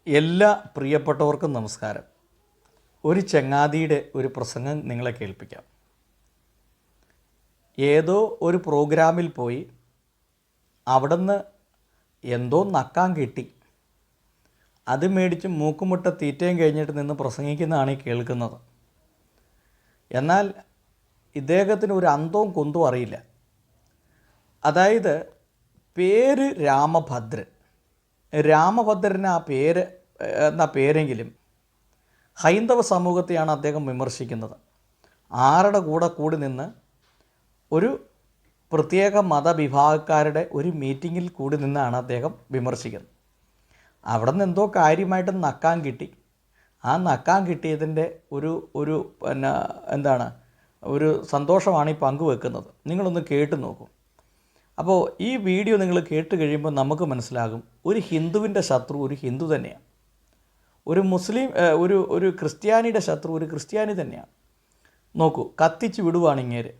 എല്ലാ പ്രിയപ്പെട്ടവർക്കും നമസ്കാരം. ഒരു ചങ്ങാതിയുടെ ഒരു പ്രസംഗം നിങ്ങളെ കേൾപ്പിക്കാം. ഏതോ ഒരു പ്രോഗ്രാമിൽ പോയി അവിടുന്ന് എന്തോ നക്കാൻ കിട്ടി, അത് മേടിച്ച് മൂക്കുമുട്ട തീറ്റയും കഴിഞ്ഞിട്ട് നിന്ന് പ്രസംഗിക്കുന്നതാണ് ഈ കേൾക്കുന്നത്. എന്നാൽ ഇദ്ദേഹത്തിന് ഒരു അന്തവും കുന്തവും അറിയില്ല. അതായത് പേര് രാമഭദ്രന് ആ പേര് എന്ന പേരെങ്കിലും ഹൈന്ദവ സമൂഹത്തെയാണ് അദ്ദേഹം വിമർശിക്കുന്നത്. ആരുടെ കൂടെ കൂടി നിന്ന് ഒരു പ്രത്യേക മതവിഭാഗക്കാരുടെ ഒരു മീറ്റിങ്ങിൽ കൂടി നിന്നാണ് അദ്ദേഹം വിമർശിക്കുന്നത്. അവിടെ നിന്ന് എന്തോ കാര്യമായിട്ട് നക്കാൻ കിട്ടി. ആ നക്കാൻ കിട്ടിയതിൻ്റെ ഒരു ഒരു സന്തോഷമാണ് ഈ പങ്കുവെക്കുന്നത്. നിങ്ങളൊന്ന് കേട്ട് നോക്കൂ. അപ്പോൾ ഈ വീഡിയോ നിങ്ങൾ കേട്ട് കഴിയുമ്പോൾ നമുക്ക് മനസ്സിലാകും, ഒരു ഹിന്ദുവിൻ്റെ ശത്രു ഒരു ഹിന്ദു തന്നെയാണ്, ഒരു മുസ്ലിം ഒരു ക്രിസ്ത്യാനിയുടെ ശത്രു ഒരു ക്രിസ്ത്യാനി തന്നെയാണ്. നോക്കൂ, കത്തിച്ച് വിടുവാണ് ഇങ്ങേര്.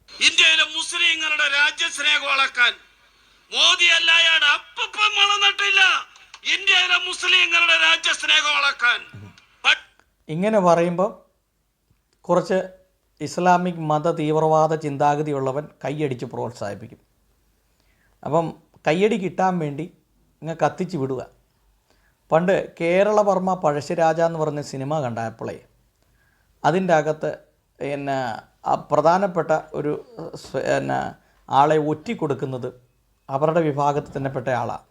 ഇന്ത്യയിലെ മുസ്ലിങ്ങളുടെ രാജ്യസ്നേഹം വളക്കാൻ മോദി അല്ലായാട് അപ്പം വളർന്നിട്ടില്ല. ഇന്ത്യയിലെ മുസ്ലിങ്ങളുടെ രാജ്യസ്നേഹം വളക്കാൻ ഇങ്ങനെ പറയുമ്പോൾ കുറച്ച് ഇസ്ലാമിക് മത തീവ്രവാദ ചിന്താഗതിയുള്ളവൻ കൈയടിച്ച് പ്രോത്സാഹിപ്പിക്കും. അപ്പം കയ്യടി കിട്ടാൻ വേണ്ടി ഇങ്ങ് കത്തിച്ച് വിടുക. പണ്ട് കേരളവർമ്മ പഴശ്ശിരാജ എന്ന് പറഞ്ഞ സിനിമ കണ്ടപ്പോഴേ അതിൻ്റെ അകത്ത് പ്രധാനപ്പെട്ട ഒരു ആളെ ഒറ്റിക്കൊടുക്കുന്നത് അവരുടെ വിഭാഗത്തിൽ തന്നെ പെട്ട ആളാണ്.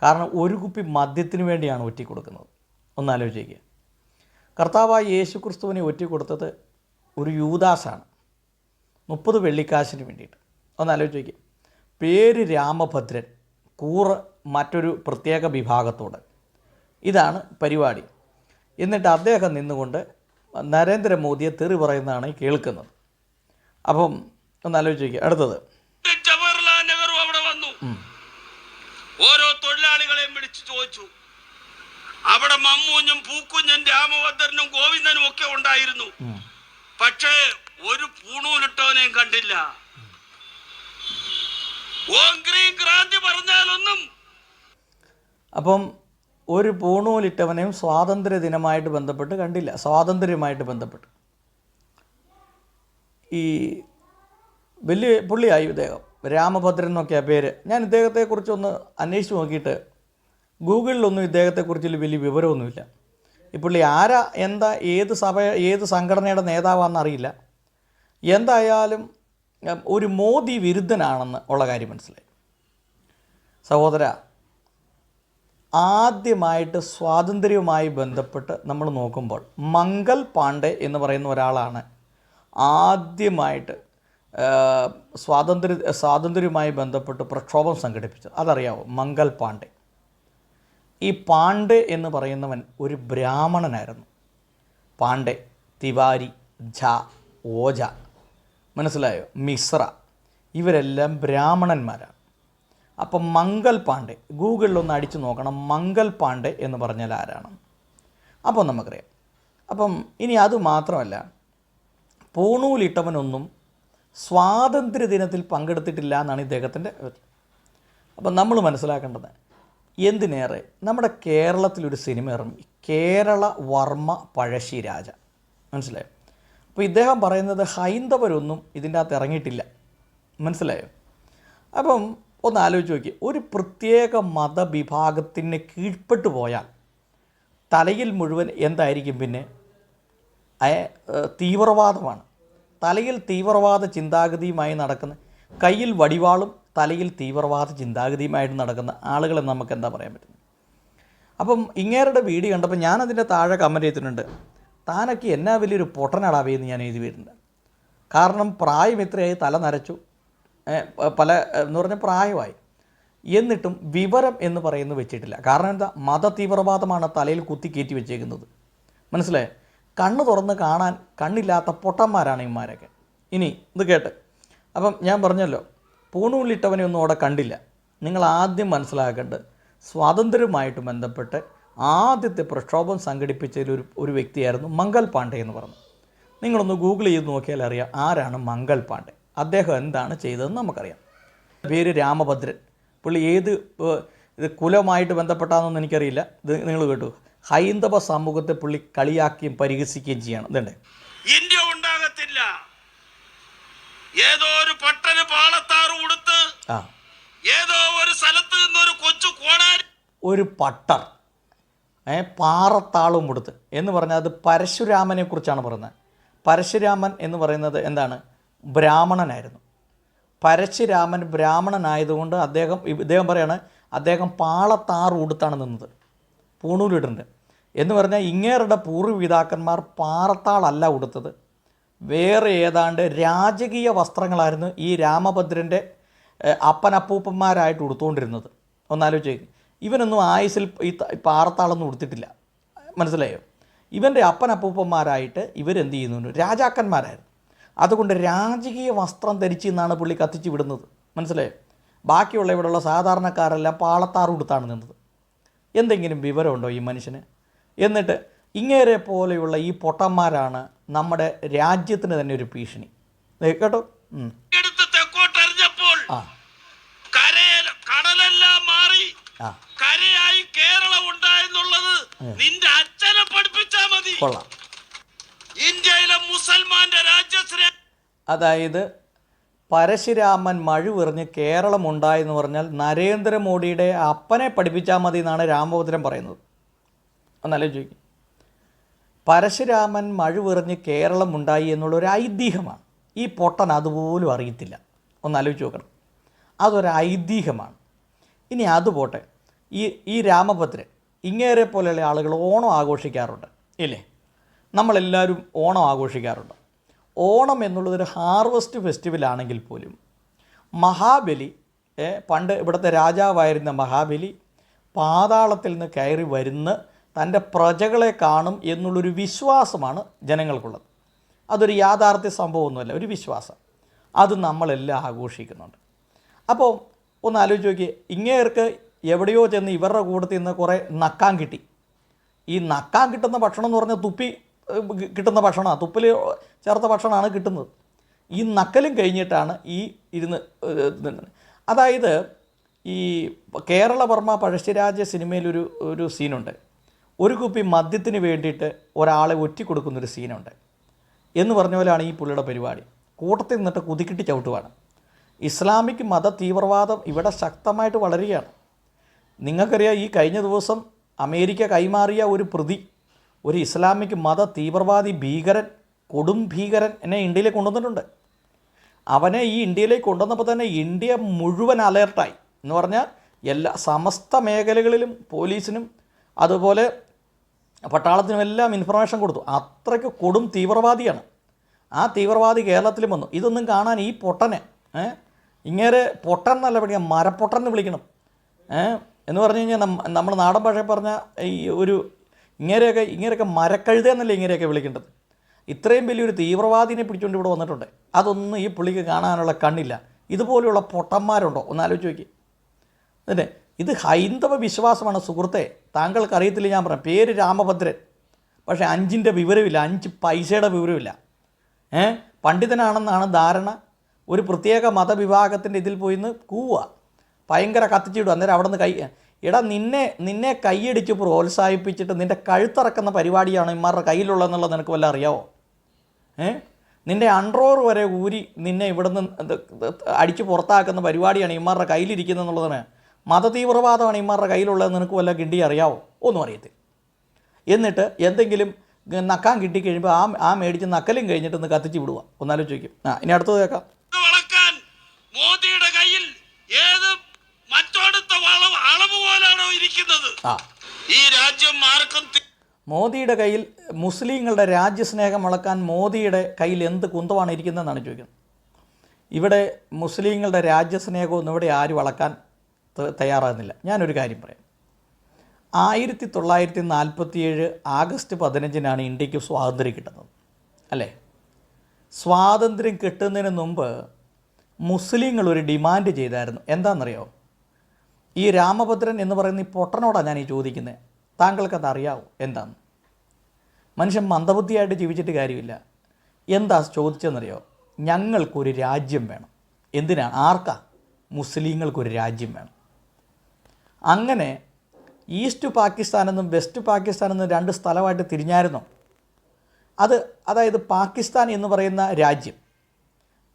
കാരണം ഒരു കുപ്പി മദ്യത്തിന് വേണ്ടിയാണ് ഒറ്റിക്കൊടുക്കുന്നത്. ഒന്നാലോചിക്കുക. കർത്താവായ യേശു ക്രിസ്തുവിനെ ഒറ്റിക്കൊടുത്തത് ഒരു യൂദാസാണ്, 30 വെള്ളിക്കാശിന് വേണ്ടിയിട്ട്. ഒന്നാലോചിക്കുക. പേര് രാമഭദ്രൻ, കൂറ് മറ്റൊരു പ്രത്യേക വിഭാഗത്തോട്. ഇതാണ് പരിപാടി. എന്നിട്ട് അദ്ദേഹം നിന്നുകൊണ്ട് നരേന്ദ്രമോദിയെ തെറി പറയുന്നതാണ് കേൾക്കുന്നത്. അപ്പം ഒന്നാലോചിക്കുക. അടുത്തത് ജവഹർലാൽ നെഹ്റു അവിടെ വന്നു, ഓരോ തൊഴിലാളികളെയും വിളിച്ചു ചോദിച്ചു. അവിടെ മമ്മൂഞ്ഞും പൂക്കുഞ്ഞും രാമഭദ്രനും ഗോവിന്ദനും ഒക്കെ ഉണ്ടായിരുന്നു. പക്ഷേ ഒരു പൂണൂലിട്ടവനെയും കണ്ടില്ല. ക്രാന്തി പറഞ്ഞാലൊന്നും. അപ്പം ഒരു പൂണൂലിട്ടവനെയും സ്വാതന്ത്ര്യ ദിനമായിട്ട് ബന്ധപ്പെട്ട് കണ്ടില്ല. സ്വാതന്ത്ര്യമായിട്ട് ബന്ധപ്പെട്ട് ഈ വലിയ പുള്ളിയായി ഇദ്ദേഹം, രാമഭദ്രൻ എന്നൊക്കെയാണ് പേര്. ഞാൻ ഇദ്ദേഹത്തെക്കുറിച്ചൊന്ന് അന്വേഷിച്ച് നോക്കിയിട്ട് ഗൂഗിളിലൊന്നും ഇദ്ദേഹത്തെക്കുറിച്ച് വലിയ വിവരമൊന്നുമില്ല. ഈ പുള്ളി ആരാ, എന്താ, ഏത് സംഘടനയുടെ നേതാവാണെന്നറിയില്ല. എന്തായാലും ഒരു മോദി വിരുദ്ധനാണെന്ന് ഉള്ള കാര്യം മനസ്സിലായി. സഹോദര, ആദ്യമായിട്ട് സ്വാതന്ത്ര്യവുമായി ബന്ധപ്പെട്ട് നമ്മൾ നോക്കുമ്പോൾ മംഗൾ പാണ്ഡെ എന്ന് പറയുന്ന ഒരാളാണ് ആദ്യമായിട്ട് സ്വാതന്ത്ര്യവുമായി ബന്ധപ്പെട്ട് പ്രക്ഷോഭം സംഘടിപ്പിച്ചത്. അതറിയാമോ? മംഗൾ പാണ്ഡെ. ഈ പാണ്ഡെ എന്ന് പറയുന്നവൻ ഒരു ബ്രാഹ്മണനായിരുന്നു. പാണ്ഡെ, തിവാരി, ഝാ, ഓജ, മനസ്സിലായോ, മിശ്ര, ഇവരെല്ലാം ബ്രാഹ്മണന്മാരാണ്. അപ്പം മംഗൾ പാണ്ഡെ ഗൂഗിളിലൊന്ന് അടിച്ചു നോക്കണം, മംഗൾ പാണ്ഡെ എന്ന് പറഞ്ഞാൽ ആരാണ്. അപ്പോൾ നമുക്കറിയാം. അപ്പം ഇനി അതുമാത്രമല്ല, പൂണൂലിട്ടവനൊന്നും സ്വാതന്ത്ര്യ ദിനത്തിൽ പങ്കെടുത്തിട്ടില്ല എന്നാണ് ഇദ്ദേഹത്തിൻ്റെ. അപ്പം നമ്മൾ മനസ്സിലാക്കേണ്ടത്, എന്തിനേറെ നമ്മുടെ കേരളത്തിലൊരു സിനിമ ഇറങ്ങി, കേരള വർമ്മ പഴശ്ശിരാജ, മനസ്സിലായോ? അപ്പോൾ ഇദ്ദേഹം പറയുന്നത് ഹൈന്ദവരൊന്നും ഇതിൻ്റെ അകത്ത് ഇറങ്ങിയിട്ടില്ല, മനസ്സിലായോ? അപ്പം ഒന്ന് ആലോചിച്ച് നോക്കി, ഒരു പ്രത്യേക മതവിഭാഗത്തിന് കീഴ്പ്പെട്ടു പോയാൽ തലയിൽ മുഴുവൻ എന്തായിരിക്കും? പിന്നെ തീവ്രവാദമാണ്. തലയിൽ തീവ്രവാദ ചിന്താഗതിയുമായി നടക്കുന്ന, കയ്യിൽ വടിവാളും തലയിൽ തീവ്രവാദ ചിന്താഗതിയുമായിട്ട് നടക്കുന്ന ആളുകളെ നമുക്ക് എന്താ പറയാൻ പറ്റുന്നത്? അപ്പം ഇങ്ങേരുടെ വീഡിയോ കണ്ടപ്പോൾ ഞാനതിൻ്റെ താഴെ കമൻറ്റ് ചെയ്തിട്ടുണ്ട്, താനൊക്കെ എന്നാ വലിയൊരു പൊട്ടനടാവേന്ന് ഞാൻ എഴുതി വരുന്നുണ്ട്. കാരണം പ്രായം എത്രയായി, തല നരച്ചു, പല എന്ന് പറഞ്ഞാൽ പ്രായമായി, എന്നിട്ടും വിവരം എന്ന് പറയുന്നത് വെച്ചിട്ടില്ല. കാരണം എന്താ? മത തീവ്രവാദമാണ് തലയിൽ കുത്തി കയറ്റി വെച്ചേക്കുന്നത്, മനസ്സിലായോ? കണ്ണ് തുറന്ന് കാണാൻ കണ്ണില്ലാത്ത പൊട്ടന്മാരാണ് ഇവന്മാരൊക്കെ. ഇനി ഇത് കേട്ട്, അപ്പം ഞാൻ പറഞ്ഞല്ലോ, പൂണൂലിട്ടവനെ ഒന്നും അവിടെ കണ്ടില്ല. നിങ്ങൾ ആദ്യം മനസ്സിലാക്കേണ്ടത്, സ്വാതന്ത്ര്യവുമായിട്ട് ബന്ധപ്പെട്ട് ആദ്യത്തെ പ്രക്ഷോഭം സംഘടിപ്പിച്ചതിൽ ഒരു വ്യക്തിയായിരുന്നു മംഗൾ പാണ്ഡെ എന്ന് പറഞ്ഞു. നിങ്ങളൊന്ന് ഗൂഗിൾ ചെയ്ത് നോക്കിയാൽ അറിയാം ആരാണ് മംഗൾ പാണ്ഡെ. അദ്ദേഹം എന്താണ് ചെയ്തതെന്ന് നമുക്കറിയാം. പേര് രാമഭദ്രൻ. പുള്ളി ഏത് ഇത് കുലവുമായിട്ട് ബന്ധപ്പെട്ടാണെന്നൊന്നും എനിക്കറിയില്ല. ഇത് നിങ്ങൾ കേട്ടു. ഹൈന്ദവ സമൂഹത്തെ പുള്ളി കളിയാക്കുകയും പരിഹസിക്കുകയും ചെയ്യണം. ഇതുണ്ട്, ഇന്ത്യ ഉണ്ടാകത്തില്ല. ഏതോ ഒരു പട്ടന് പാളത്താറ് കൊടുത്ത് ഏതോ ഒരു സ്ഥലത്ത് നിന്നൊരു കൊച്ചു കോണാരി ഒരു പട്ടർ പാറത്താളും കൊടുത്ത് എന്ന് പറഞ്ഞാൽ അത് പരശുരാമനെ കുറിച്ചാണ് പറയുന്നത്. പരശുരാമൻ എന്ന് പറയുന്നത് എന്താണ്? ബ്രാഹ്മണനായിരുന്നു. പരശുരാമൻ ബ്രാഹ്മണനായതുകൊണ്ട് ഇദ്ദേഹം പറയാണ് അദ്ദേഹം പാളത്താറ് ഉടുത്താണ് നിന്നത്, പൂണൂലിടുന്നുണ്ട് എന്ന് പറഞ്ഞാൽ ഇങ്ങേരുടെ പൂർവ്വപിതാക്കന്മാർ പാറത്താളല്ല ഉടുത്തത്, വേറെ ഏതാണ്ട് രാജകീയ വസ്ത്രങ്ങളായിരുന്നു ഈ രാമഭദ്രൻ്റെ അപ്പനപ്പൂപ്പന്മാരായിട്ട് ഉടുത്തുകൊണ്ടിരുന്നത്. ഒന്നാലോചിച്ച്, ഇവനൊന്നും ആയുസിൽ ഈ പാറത്താളൊന്നും ഉടുത്തിട്ടില്ല, മനസ്സിലായോ? ഇവൻ്റെ അപ്പനപ്പൂപ്പന്മാരായിട്ട് ഇവരെന്ത് ചെയ്യുന്നു? രാജാക്കന്മാരായിരുന്നു. അതുകൊണ്ട് രാജകീയ വസ്ത്രം ധരിച്ച് നിന്നാണ് പുള്ളി കത്തിച്ച് വിടുന്നത്, മനസ്സിലായോ? ബാക്കിയുള്ള ഇവിടെയുള്ള സാധാരണക്കാരെല്ലാം പാളത്താറ് ഉടുത്താണ് നിന്നത്. എന്തെങ്കിലും വിവരമുണ്ടോ ഈ മനുഷ്യന്? എന്നിട്ട് ഇങ്ങേരെ പോലെയുള്ള ഈ പൊട്ടന്മാരാണ് നമ്മുടെ രാജ്യത്തിന് തന്നെ ഒരു ഭീഷണി, കേട്ടോ. തെക്കോട്ടെറിഞ്ഞപ്പോൾ കടലെല്ലാം മാറി കരയായി കേരളം ഉണ്ടായെന്നുള്ളത് നിന്റെ അച്ഛനെ പഠിപ്പിച്ചാ മതി. ഇന്ത്യയിലെ മുസൽമാന്റെ രാജ്യശ്രേ, അതായത് പരശുരാമൻ മഴുവെറിഞ്ഞ് കേരളം ഉണ്ടായെന്ന് പറഞ്ഞാൽ നരേന്ദ്രമോദിയുടെ അപ്പനെ പഠിപ്പിച്ചാൽ മതി എന്നാണ് രാമഭദ്രൻ പറയുന്നത്. ഒന്നാലോചിക്കും, പരശുരാമൻ മഴുവെറിഞ്ഞ് കേരളം ഉണ്ടായി എന്നുള്ളൊരു ഐതിഹ്യമാണ്. ഈ പൊട്ടൻ അതുപോലും അറിയത്തില്ല. ഒന്നാലോചിച്ച് നോക്കണം, അതൊരു ഐതിഹ്യമാണ്. ഇനി അതുപോട്ടെ, ഈ രാമഭദ്രൻ ഇങ്ങേരെ പോലെയുള്ള ആളുകൾ ഓണം ആഘോഷിക്കാറുണ്ട് ഇല്ലേ? നമ്മളെല്ലാവരും ഓണം ആഘോഷിക്കാറുണ്ട്. ഓണം എന്നുള്ളതൊരു ഹാർവസ്റ്റ് ഫെസ്റ്റിവലാണെങ്കിൽ പോലും മഹാബലി, പണ്ട് ഇവിടുത്തെ രാജാവായിരുന്ന മഹാബലി പാതാളത്തിൽ നിന്ന് കയറി വരുന്ന തൻ്റെ പ്രജകളെ കാണും എന്നുള്ളൊരു വിശ്വാസമാണ് ജനങ്ങൾക്കുള്ളത്. അതൊരു യാഥാർത്ഥ്യ സംഭവമൊന്നുമല്ല, ഒരു വിശ്വാസം. അത് നമ്മളെല്ലാം ആഘോഷിക്കുന്നുണ്ട്. അപ്പോൾ ഒന്ന് ആലോചിച്ച് നോക്കിയേ, ഇങ്ങേർക്ക് എവിടെയോ ചെന്ന് ഇവരുടെ കൂട്ടത്തിൽ നിന്ന് കുറേ നക്കാൻ കിട്ടി. ഈ നക്കാൻ കിട്ടുന്ന ഭക്ഷണം എന്ന് പറഞ്ഞാൽ തുപ്പി കിട്ടുന്ന ഭക്ഷണമാണ്, തുപ്പിൽ ചേർത്ത ഭക്ഷണമാണ് കിട്ടുന്നത്. ഈ നക്കലും കഴിഞ്ഞിട്ടാണ് ഈ ഇരുന്ന്. അതായത് ഈ കേരളവർമ്മ പഴശ്ശിരാജ സിനിമയിലൊരു സീനുണ്ട്. ഒരു കുപ്പി മദ്യത്തിന് വേണ്ടിയിട്ട് ഒരാളെ ഒറ്റി കൊടുക്കുന്നൊരു സീനുണ്ട്. എന്ന് പറഞ്ഞ പോലെയാണ് ഈ പുള്ളിയുടെ പരിപാടി. കൂട്ടത്തിൽ നിന്നിട്ട് കുതിക്കിട്ട് ചവിട്ടുവാണ്. ഇസ്ലാമിക് മത തീവ്രവാദം ഇവിടെ ശക്തമായിട്ട് വളരുകയാണ്. നിങ്ങൾക്കറിയാം, ഈ കഴിഞ്ഞ ദിവസം അമേരിക്ക കൈമാറിയ ഒരു പ്രതി, ഒരു ഇസ്ലാമിക് മത തീവ്രവാദി ഭീകരൻ, കൊടും ഭീകരൻ എന്നെ ഇന്ത്യയിലേക്ക് കൊണ്ടുവന്നിട്ടുണ്ട്. അവനെ ഈ ഇന്ത്യയിലേക്ക് കൊണ്ടുവന്നപ്പോൾ തന്നെ ഇന്ത്യ മുഴുവൻ അലേർട്ടായി. എന്ന് പറഞ്ഞാൽ എല്ലാ സമസ്ത മേഖലകളിലും പോലീസിനും അതുപോലെ പട്ടാളത്തിനും എല്ലാം ഇൻഫർമേഷൻ കൊടുത്തു. അത്രയ്ക്ക് കൊടും തീവ്രവാദിയാണ്. ആ തീവ്രവാദി കേരളത്തിലും വന്നു. ഇതൊന്നും കാണാൻ ഈ പൊട്ടനെ ഇങ്ങനെ പൊട്ടൻ എന്നല്ല പഠിക്കാം, മരപ്പൊട്ടൻ എന്ന് വിളിക്കണം. എന്ന് പറഞ്ഞു കഴിഞ്ഞാൽ നമ്മൾ നാടൻ ഭാഷയിൽ പറഞ്ഞാൽ ഈ ഒരു ഇങ്ങനെയൊക്കെ മരക്കഴുത എന്നല്ലേ ഇങ്ങനെയൊക്കെ വിളിക്കേണ്ടത്. ഇത്രയും വലിയൊരു തീവ്രവാദിനെ പിടിച്ചുകൊണ്ട് ഇവിടെ വന്നിട്ടുണ്ട്. അതൊന്നും ഈ പുള്ളിക്ക് കാണാനുള്ള കണ്ണില്ല. ഇതുപോലെയുള്ള പൊട്ടന്മാരുണ്ടോ? ഒന്ന് ആലോചിച്ച് നോക്കി. അതെ, ഇത് ഹൈന്ദവ വിശ്വാസമാണ് സുഹൃത്തെ. താങ്കൾക്ക് അറിയത്തില്ല, ഞാൻ പറയാം. പേര് രാമഭദ്രൻ, പക്ഷേ 5 വിവരമില്ല, 5 പൈസയുടെ വിവരമില്ല. പണ്ഡിതനാണെന്നാണ് ധാരണ. ഒരു പ്രത്യേക മതവിഭാഗത്തിൻ്റെ ഇതിൽ പോയി നിന്ന് കൂവുക, ഭയങ്കര കത്തിച്ചിടുക. അന്നേരം അവിടെ നിന്ന് നിന്നെ കൈയടിച്ച് പ്രോത്സാഹിപ്പിച്ചിട്ട് നിൻ്റെ കഴുത്തിറക്കുന്ന പരിപാടിയാണ് ഇമാരുടെ കയ്യിലുള്ളതെന്നുള്ളത് നിനക്ക് വല്ല അറിയാവോ? നിൻ്റെ അൺറോർ വരെ ഊരി നിന്നെ ഇവിടെ നിന്ന് അടിച്ച് പുറത്താക്കുന്ന പരിപാടിയാണ് ഇമാരുടെ കയ്യിലിരിക്കുന്നത് എന്നുള്ളതാണ്. മതതീവ്രവാദമാണ് ഇമാരുടെ കയ്യിലുള്ളതെന്ന് നിനക്ക് വല്ല കിണ്ടി അറിയാവോ? ഒന്നും അറിയത്തില്ല. എന്നിട്ട് എന്തെങ്കിലും നക്കാൻ കിട്ടിക്കഴിയുമ്പോൾ ആ മേടിച്ച് നക്കലും കഴിഞ്ഞിട്ട് ഒന്ന് കത്തിച്ച് വിടുക. ഒന്നാലോചിച്ച് ചോദിക്കും. ഇനി അടുത്തത് കേൾക്കാം. മോദിയുടെ കയ്യിൽ ഏത് മറ്റോടത്തെ അളവ് പോലാണോ ഇരിക്കുന്നത്? ഈ രാജ്യം ആർക്കും മോദിയുടെ കയ്യിൽ മുസ്ലിങ്ങളുടെ രാജ്യസ്നേഹം വളക്കാൻ മോദിയുടെ കയ്യിൽ എന്ത് കുന്തമാണ് ഇരിക്കുന്നതെന്നാണ് ചോദിക്കുന്നത്. ഇവിടെ മുസ്ലിങ്ങളുടെ രാജ്യസ്നേഹമൊന്നും ഇവിടെ ആരും വളക്കാൻ തയ്യാറാകുന്നില്ല. ഞാനൊരു കാര്യം പറയാം. 1947 ആഗസ്റ്റ് 15 ഇന്ത്യക്ക് സ്വാതന്ത്ര്യം കിട്ടുന്നത് അല്ലേ? സ്വാതന്ത്ര്യം കിട്ടുന്നതിന് മുമ്പ് മുസ്ലിങ്ങൾ ഒരു ഡിമാൻഡ് ചെയ്തായിരുന്നു. എന്താണെന്നറിയോ? ഈ രാമഭദ്രൻ എന്ന് പറയുന്ന ഈ പൊട്ടനോടാണ് ഞാൻ ഈ ചോദിക്കുന്നത്. താങ്കൾക്കത് അറിയാവോ എന്താന്ന്? മനുഷ്യൻ മന്ദബുദ്ധിയായിട്ട് ജീവിച്ചിട്ട് കാര്യമില്ല. എന്താ ചോദിച്ചതെന്നറിയോ? ഞങ്ങൾക്കൊരു രാജ്യം വേണം. എന്തിനാണ്? ആർക്കാ? മുസ്ലിങ്ങൾക്കൊരു രാജ്യം വേണം. അങ്ങനെ ഈസ്റ്റ് പാകിസ്ഥാനെന്നും വെസ്റ്റ് പാകിസ്ഥാനെന്നും രണ്ട് സ്ഥലമായിട്ട് തിരിഞ്ഞായിരുന്നു. അതായത് പാകിസ്ഥാൻ എന്ന് പറയുന്ന രാജ്യം,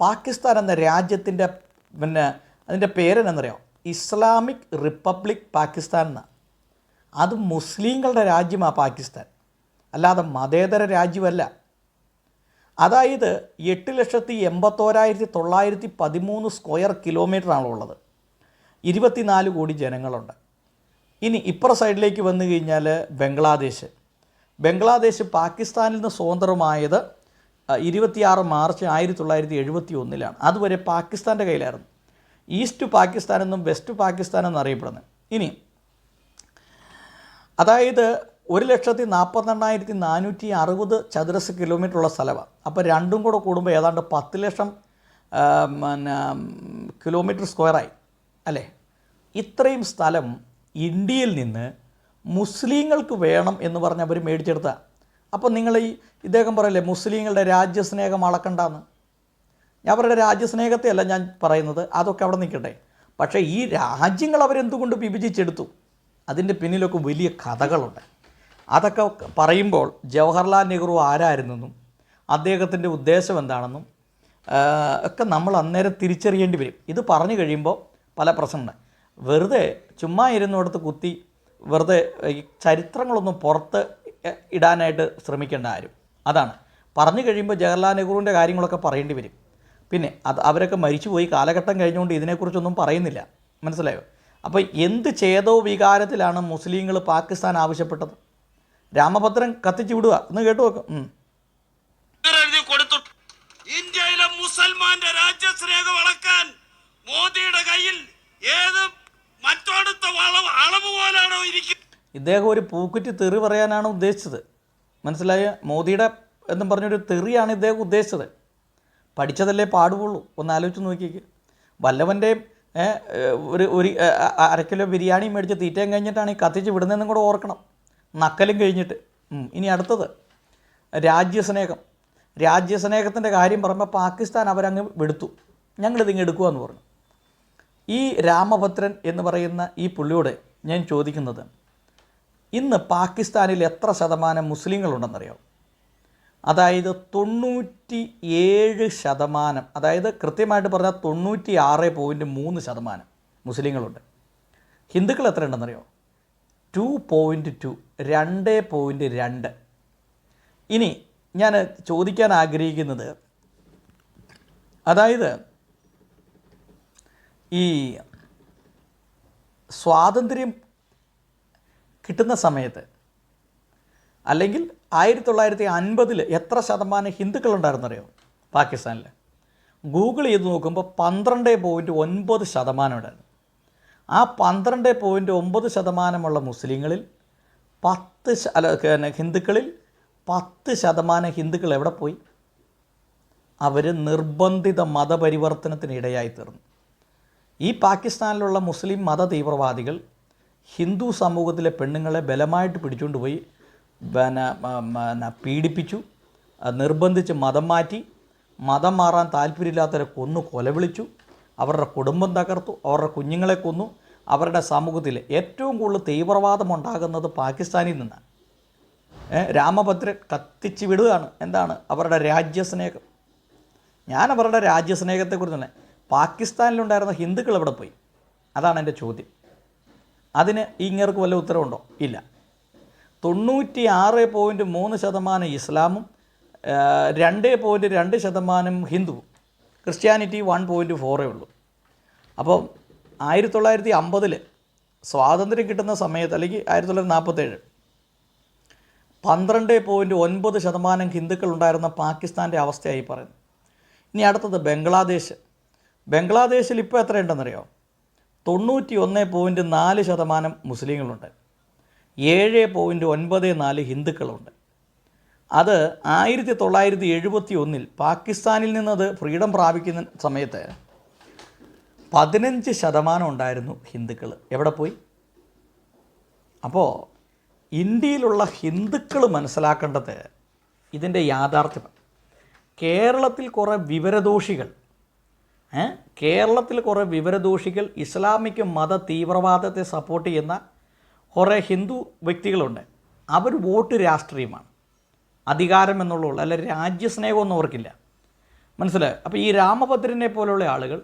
പാകിസ്ഥാൻ എന്ന രാജ്യത്തിൻ്റെ അതിൻ്റെ പേരെന്നറിയാം, ഇസ്ലാമിക് റിപ്പബ്ലിക് പാകിസ്ഥാൻ എന്നാണ്. അത് മുസ്ലിങ്ങളുടെ രാജ്യമാണ് പാകിസ്ഥാൻ, അല്ലാതെ മതേതര രാജ്യമല്ല. അതായത് 8,81,913 സ്ക്വയർ കിലോമീറ്ററാണ് ഉള്ളത്. 24 കോടി ജനങ്ങളുണ്ട്. ഇനി ഇപ്പുറ സൈഡിലേക്ക് വന്നു കഴിഞ്ഞാൽ ബംഗ്ലാദേശ് പാകിസ്ഥാനിൽ നിന്ന് സ്വതന്ത്രമായത് 26 മാർച്ച് 1971 അതുവരെ പാകിസ്ഥാൻ്റെ കയ്യിലായിരുന്നു. ഈസ്റ്റ് പാകിസ്ഥാൻ എന്നും വെസ്റ്റ് പാകിസ്ഥാൻ എന്നും അറിയപ്പെടുന്നത്. ഇനി അതായത് 1,42,460 ചതുരശ്ര കിലോമീറ്റർ ഉള്ള സ്ഥലമാണ്. അപ്പോൾ രണ്ടും കൂടെ കൂടുമ്പോൾ ഏതാണ്ട് 10 ലക്ഷം കിലോമീറ്റർ സ്ക്വയറായി അല്ലേ. ഇത്രയും സ്ഥലം ഇന്ത്യയിൽ നിന്ന് മുസ്ലിങ്ങൾക്ക് വേണം എന്ന് പറഞ്ഞ് അവർ മേടിച്ചെടുത്താൽ. അപ്പോൾ നിങ്ങൾ ഇദ്ദേഹം പറയല്ലേ മുസ്ലിങ്ങളുടെ രാജ്യസ്നേഹം അളക്കണ്ടെന്ന്. അവരുടെ രാജ്യസ്നേഹത്തെ അല്ല ഞാൻ പറയുന്നത്, അതൊക്കെ അവിടെ നിൽക്കട്ടെ. പക്ഷേ ഈ രാജ്യങ്ങൾ അവരെന്തുകൊണ്ട് വിഭജിച്ചെടുത്തു, അതിൻ്റെ പിന്നിലൊക്കെ വലിയ കഥകളുണ്ട്. അതൊക്കെ പറയുമ്പോൾ ജവഹർലാൽ നെഹ്റു ആരായിരുന്നെന്നും അദ്ദേഹത്തിൻ്റെ ഉദ്ദേശം എന്താണെന്നും ഒക്കെ നമ്മൾ അന്നേരം തിരിച്ചറിയേണ്ടി വരും. ഇത് പറഞ്ഞു കഴിയുമ്പോൾ പല പ്രശ്നമുണ്ട്. വെറുതെ ചുമ്മാ ഇരുന്നിടത്ത് കുത്തി വെറുതെ ഈ ചരിത്രങ്ങളൊന്നും പുറത്ത് ഇടാനായിട്ട് ശ്രമിക്കേണ്ട ആരും. അതാണ് പറഞ്ഞു കഴിയുമ്പോൾ ജവഹർലാൽ നെഹ്റുവിൻ്റെ കാര്യങ്ങളൊക്കെ പറയേണ്ടി വരും. പിന്നെ അവരൊക്കെ മരിച്ചുപോയി, കാലഘട്ടം കഴിഞ്ഞുകൊണ്ട് ഇതിനെക്കുറിച്ചൊന്നും പറയുന്നില്ല, മനസ്സിലായോ? അപ്പോൾ എന്ത് ചേതോ വികാരത്തിലാണ് മുസ്ലിങ്ങൾ പാകിസ്ഥാൻ ആവശ്യപ്പെട്ടത്? രാമഭദ്രൻ കത്തിച്ചു വിടുക എന്ന് കേട്ടു നോക്കും. ഇന്ത്യയിലെ മുസൽമാന്റെ രാജ്യസ്നേഹം വളക്കാൻ മോദിയുടെ കയ്യിൽ ഏത് മറ്റോടത്തെ അളവ് പോലാണോ ഇരിക്കുന്നത്? ഇദ്ദേഹം ഒരു പൂക്കുറ്റി തെറി പറയാനാണ് ഉദ്ദേശിച്ചത്, മനസ്സിലായ? മോദിയുടെ എന്നും പറഞ്ഞൊരു തെറിയാണ് ഇദ്ദേഹം ഉദ്ദേശിച്ചത്. പഠിച്ചതല്ലേ പാടുള്ളൂ. ഒന്ന് ആലോചിച്ച് നോക്കിയേക്ക്. വല്ലവൻ്റെയും ഒരു 1 കിലോ ബിരിയാണി മേടിച്ച് തീറ്റയും കഴിഞ്ഞിട്ടാണ് ഈ കത്തിച്ച് വിടുന്നതെന്നും കൂടെ ഓർക്കണം, നക്കലും കഴിഞ്ഞിട്ട്. ഇനി അടുത്തത് രാജ്യസ്നേഹത്തിൻ്റെ കാര്യം പറയുമ്പോൾ പാകിസ്ഥാൻ അവരങ്ങ് വിടുത്തു, ഞങ്ങളിതിങ്ങ് എടുക്കുകയെന്ന് പറഞ്ഞു. ഈ രാമഭദ്രൻ എന്ന് പറയുന്ന ഈ പുള്ളിയോട് ഞാൻ ചോദിക്കുന്നത്, ഇന്ന് പാകിസ്ഥാനിൽ എത്ര ശതമാനം മുസ്ലിങ്ങളുണ്ടെന്നറിയോ? അതായത് 97%, അതായത് കൃത്യമായിട്ട് പറഞ്ഞാൽ 96.3% മുസ്ലിങ്ങളുണ്ട്. ഹിന്ദുക്കൾ എത്ര ഉണ്ടെന്നറിയോ? 2.2, 2.2. ഇനി ഞാൻ ചോദിക്കാൻ ആഗ്രഹിക്കുന്നത്, അതായത് ഈ സ്വാതന്ത്ര്യം കിട്ടുന്ന സമയത്ത് അല്ലെങ്കിൽ 1950 എത്ര ശതമാനം ഹിന്ദുക്കളുണ്ടായിരുന്നറിയോ പാകിസ്ഥാനിൽ? ഗൂഗിൾ ചെയ്ത് നോക്കുമ്പോൾ 12.9% ഉണ്ടായിരുന്നു. ആ 12.9% മുസ്ലിങ്ങളിൽ ഹിന്ദുക്കളിൽ 10% ഹിന്ദുക്കൾ എവിടെ പോയി? അവർ നിർബന്ധിത മതപരിവർത്തനത്തിന് ഇടയായി തീർന്നു. ഈ പാകിസ്ഥാനിലുള്ള മുസ്ലിം മത തീവ്രവാദികൾ ഹിന്ദു സമൂഹത്തിലെ പെണ്ണുങ്ങളെ ബലമായിട്ട് പിടിച്ചുകൊണ്ട് പോയി പീഡിപ്പിച്ചു, നിർബന്ധിച്ച് മതം മാറ്റി, മതം മാറാൻ താല്പര്യമില്ലാത്തവരെ കൊലവിളിച്ചു, അവരുടെ കുടുംബം തകർത്തു, അവരുടെ കുഞ്ഞുങ്ങളെ കൊന്നു. അവരുടെ സമൂഹത്തിൽ ഏറ്റവും കൂടുതൽ തീവ്രവാദം ഉണ്ടാകുന്നത് പാകിസ്ഥാനിൽ നിന്നാണ്. രാമഭദ്രൻ കത്തിച്ച് വിടുകയാണ്. എന്താണ്? അവരുടെ രാജ്യസ്നേഹം. ഞാൻ അവരുടെ രാജ്യസ്നേഹത്തെക്കുറിച്ച് തന്നെ, പാകിസ്ഥാനിലുണ്ടായിരുന്ന ഹിന്ദുക്കൾ എവിടെ പോയി? അതാണ് എൻ്റെ ചോദ്യം. അതിന് ഇങ്ങേർക്ക് വല്ല ഉത്തരവുണ്ടോ? ഇല്ല. 96.3% ഇസ്ലാമും 2.2% ഹിന്ദുവും, ക്രിസ്ത്യാനിറ്റി 1.4 ഉള്ളൂ. അപ്പോൾ 1950 സ്വാതന്ത്ര്യം കിട്ടുന്ന സമയത്ത്, അല്ലെങ്കിൽ 1947, 12.9% ഹിന്ദുക്കൾ ഉണ്ടായിരുന്ന പാകിസ്ഥാൻ്റെ അവസ്ഥയായി പറയുന്നു. ഇനി അടുത്തത് ബംഗ്ലാദേശിൽ ഇപ്പോൾ എത്രയുണ്ടെന്നറിയോ? 91.4% മുസ്ലിങ്ങളുണ്ട്, 7.94 ഹിന്ദുക്കളുണ്ട്. അത് 1971 പാകിസ്ഥാനിൽ നിന്നത് ഫ്രീഡം പ്രാപിക്കുന്ന സമയത്ത് 15% ഉണ്ടായിരുന്നു ഹിന്ദുക്കൾ. എവിടെ പോയി? അപ്പോൾ ഇന്ത്യയിലുള്ള ഹിന്ദുക്കൾ മനസ്സിലാക്കേണ്ടത് ഇതിൻ്റെ യാഥാർത്ഥ്യം. കേരളത്തിൽ കുറേ വിവരദോഷികൾ കേരളത്തിൽ കുറേ വിവരദോഷികൾ ഇസ്ലാമിക് മത തീവ്രവാദത്തെ സപ്പോർട്ട് ചെയ്യുന്ന കുറേ ഹിന്ദു വ്യക്തികളുണ്ട്. അവർ വോട്ട് രാഷ്ട്രീയമാണ്, അധികാരം എന്നുള്ളൂ, അല്ല രാജ്യസ്നേഹമൊന്നും അവർക്കില്ല. മനസ്സിലായോ? അപ്പോൾ ഈ രാമഭദ്രനെ പോലുള്ള ആളുകൾ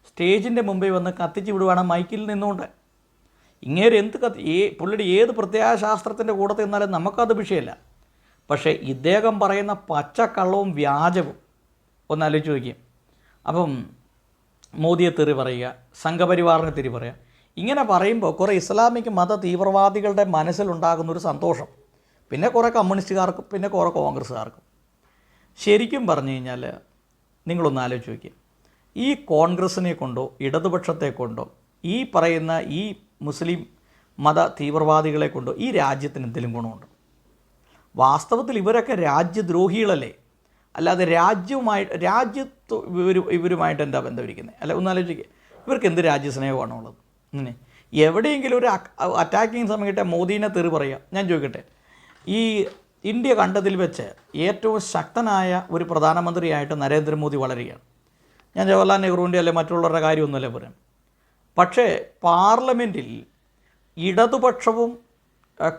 സ്റ്റേജിൻ്റെ മുമ്പിൽ വന്ന് കത്തിച്ച് വിടുവാണ് മൈക്കിൽ നിന്നുകൊണ്ട്. ഇങ്ങേര് എന്ത് പുള്ളിയുടെ ഏത് പ്രത്യാശാസ്ത്രത്തിൻ്റെ കൂടത്തിൽ നിന്നാലും നമുക്കത് വിഷയമല്ല. പക്ഷേ ഇദ്ദേഹം പറയുന്ന പച്ചക്കള്ളവും വ്യാജവും ഒന്ന് ആലോചിച്ച് നോക്കിയും. അപ്പം മോദിയെ തെറി പറയുക, സംഘപരിവാറിനെ തെറി പറയുക, ഇങ്ങനെ പറയുമ്പോൾ കുറേ ഇസ്ലാമിക് മത തീവ്രവാദികളുടെ മനസ്സിലുണ്ടാകുന്നൊരു സന്തോഷം, പിന്നെ കുറേ കമ്മ്യൂണിസ്റ്റുകാർക്കും പിന്നെ കുറേ കോൺഗ്രസ്സുകാർക്കും. ശരിക്കും പറഞ്ഞു കഴിഞ്ഞാൽ നിങ്ങളൊന്ന് ആലോചിച്ച് നോക്കിയും, ഈ കോൺഗ്രസ്സിനെ കൊണ്ടോ ഇടതുപക്ഷത്തെ കൊണ്ടോ ഈ പറയുന്ന ഈ മുസ്ലിം മത തീവ്രവാദികളെ കൊണ്ടോ ഈ രാജ്യത്തിന് എന്തെങ്കിലും ഗുണമുണ്ടോ? വാസ്തവത്തിൽ ഇവരൊക്കെ രാജ്യദ്രോഹികളല്ലേ, അല്ലാതെ രാജ്യത്ത് ഇവരുമായിട്ട് എന്താ ബന്ധമിരിക്കുന്നത്? അല്ല, ഒന്ന് ആലോചിക്കുക, ഇവർക്ക് എന്ത് രാജ്യസ്നേഹമാണോ ഉള്ളത്? ഇങ്ങനെ എവിടെയെങ്കിലും ഒരു അറ്റാക്കിങ് സമയത്തെ മോദീനെ തെറി പറയുക. ഞാൻ ചോദിക്കട്ടെ, ഈ ഇന്ത്യ കണ്ടതിൽ വെച്ച് ഏറ്റവും ശക്തനായ ഒരു പ്രധാനമന്ത്രിയായിട്ട് നരേന്ദ്രമോദി വളരുകയാണ്. ഞാൻ ജവഹർലാൽ നെഹ്റുവിൻ്റെ അല്ലെ മറ്റുള്ളവരുടെ കാര്യമൊന്നുമല്ല പറയാം. പക്ഷേ പാർലമെൻറ്റിൽ ഇടതുപക്ഷവും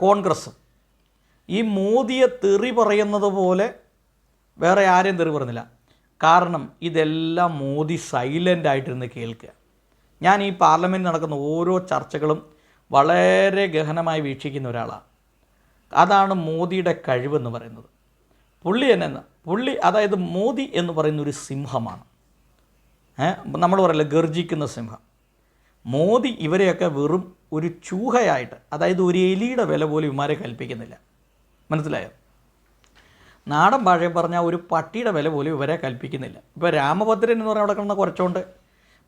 കോൺഗ്രസ്സും ഈ മോദിയെ തെറി പറയുന്നത് പോലെ വേറെ ആരെയും തെറി പറയുന്നില്ല. കാരണം ഇതെല്ലാം മോദി സൈലൻ്റായിട്ടിരുന്ന് കേൾക്കുക. ഞാൻ ഈ പാർലമെൻറ്റിൽ നടക്കുന്ന ഓരോ ചർച്ചകളും വളരെ ഗഹനമായി വീക്ഷിക്കുന്ന ഒരാളാണ്. അതാണ് മോദിയുടെ കഴിവെന്ന് പറയുന്നത്. പുള്ളി അതായത് മോദി എന്ന് പറയുന്ന ഒരു സിംഹമാണ്. നമ്മൾ പറയില്ല ഗർജിക്കുന്ന സിംഹം. മോദി ഇവരെയൊക്കെ വെറും ഒരു ചൂഹയായിട്ട്, അതായത് ഒരു എലിയുടെ വില പോലും ഇവന്മാരെ കൽപ്പിക്കുന്നില്ല. മനസ്സിലായോ? നാടൻ ഭാഷ പറഞ്ഞാൽ ഒരു പട്ടിയുടെ വില പോലും ഇവരെ കൽപ്പിക്കുന്നില്ല. ഇപ്പോൾ രാമഭദ്രൻ എന്ന് പറഞ്ഞാൽ അവിടെ കിടന്ന കുറച്ചുകൊണ്ട്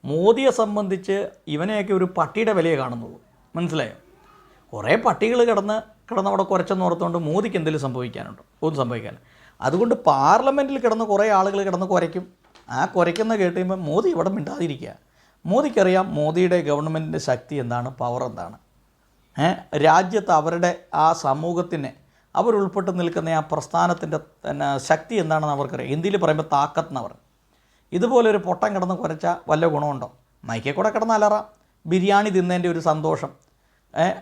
മോദിയെ സംബന്ധിച്ച് ഇവനെയൊക്കെ ഒരു പട്ടിയുടെ വിലയെ കാണുന്നുള്ളൂ. മനസ്സിലായോ? കുറേ പട്ടികൾ കിടന്ന് അവിടെ കുറച്ചെന്ന് ഓർത്തുകൊണ്ട് മോദിക്ക് എന്തെങ്കിലും സംഭവിക്കാനുണ്ടോ? ഒന്നും സംഭവിക്കാനില്ല. അതുകൊണ്ട് പാർലമെൻറ്റിൽ കിടന്ന് കുറേ ആളുകൾ കിടന്ന് കുരയ്ക്കും. ആ കുരയ്ക്കുന്ന കേട്ട് കഴിയുമ്പോൾ മോദി ഇവിടെ മിണ്ടാതിരിക്കുക. മോദിക്കറിയാം മോദിയുടെ ഗവൺമെൻറ്റിൻ്റെ ശക്തി എന്താണ്, പവർ എന്താണ്. രാജ്യത്ത് അവരുടെ ആ സമൂഹത്തിന് അവരുൾപ്പെട്ട് നിൽക്കുന്ന ആ പ്രസ്ഥാനത്തിൻ്റെ തന്നെ ശക്തി എന്താണെന്ന് അവർക്കറിയാം. ഹിന്ദിയിൽ പറയുമ്പോൾ താക്കത്ത് എന്ന് പറയും. ഇതുപോലെ ഒരു പൊട്ടം കിടന്ന് കുരച്ചാൽ വല്ല ഗുണമുണ്ടോ? മൈക്കേ കൂടെ കിടന്ന് അലറാം, ബിരിയാണി തിന്നതിൻ്റെ ഒരു സന്തോഷം,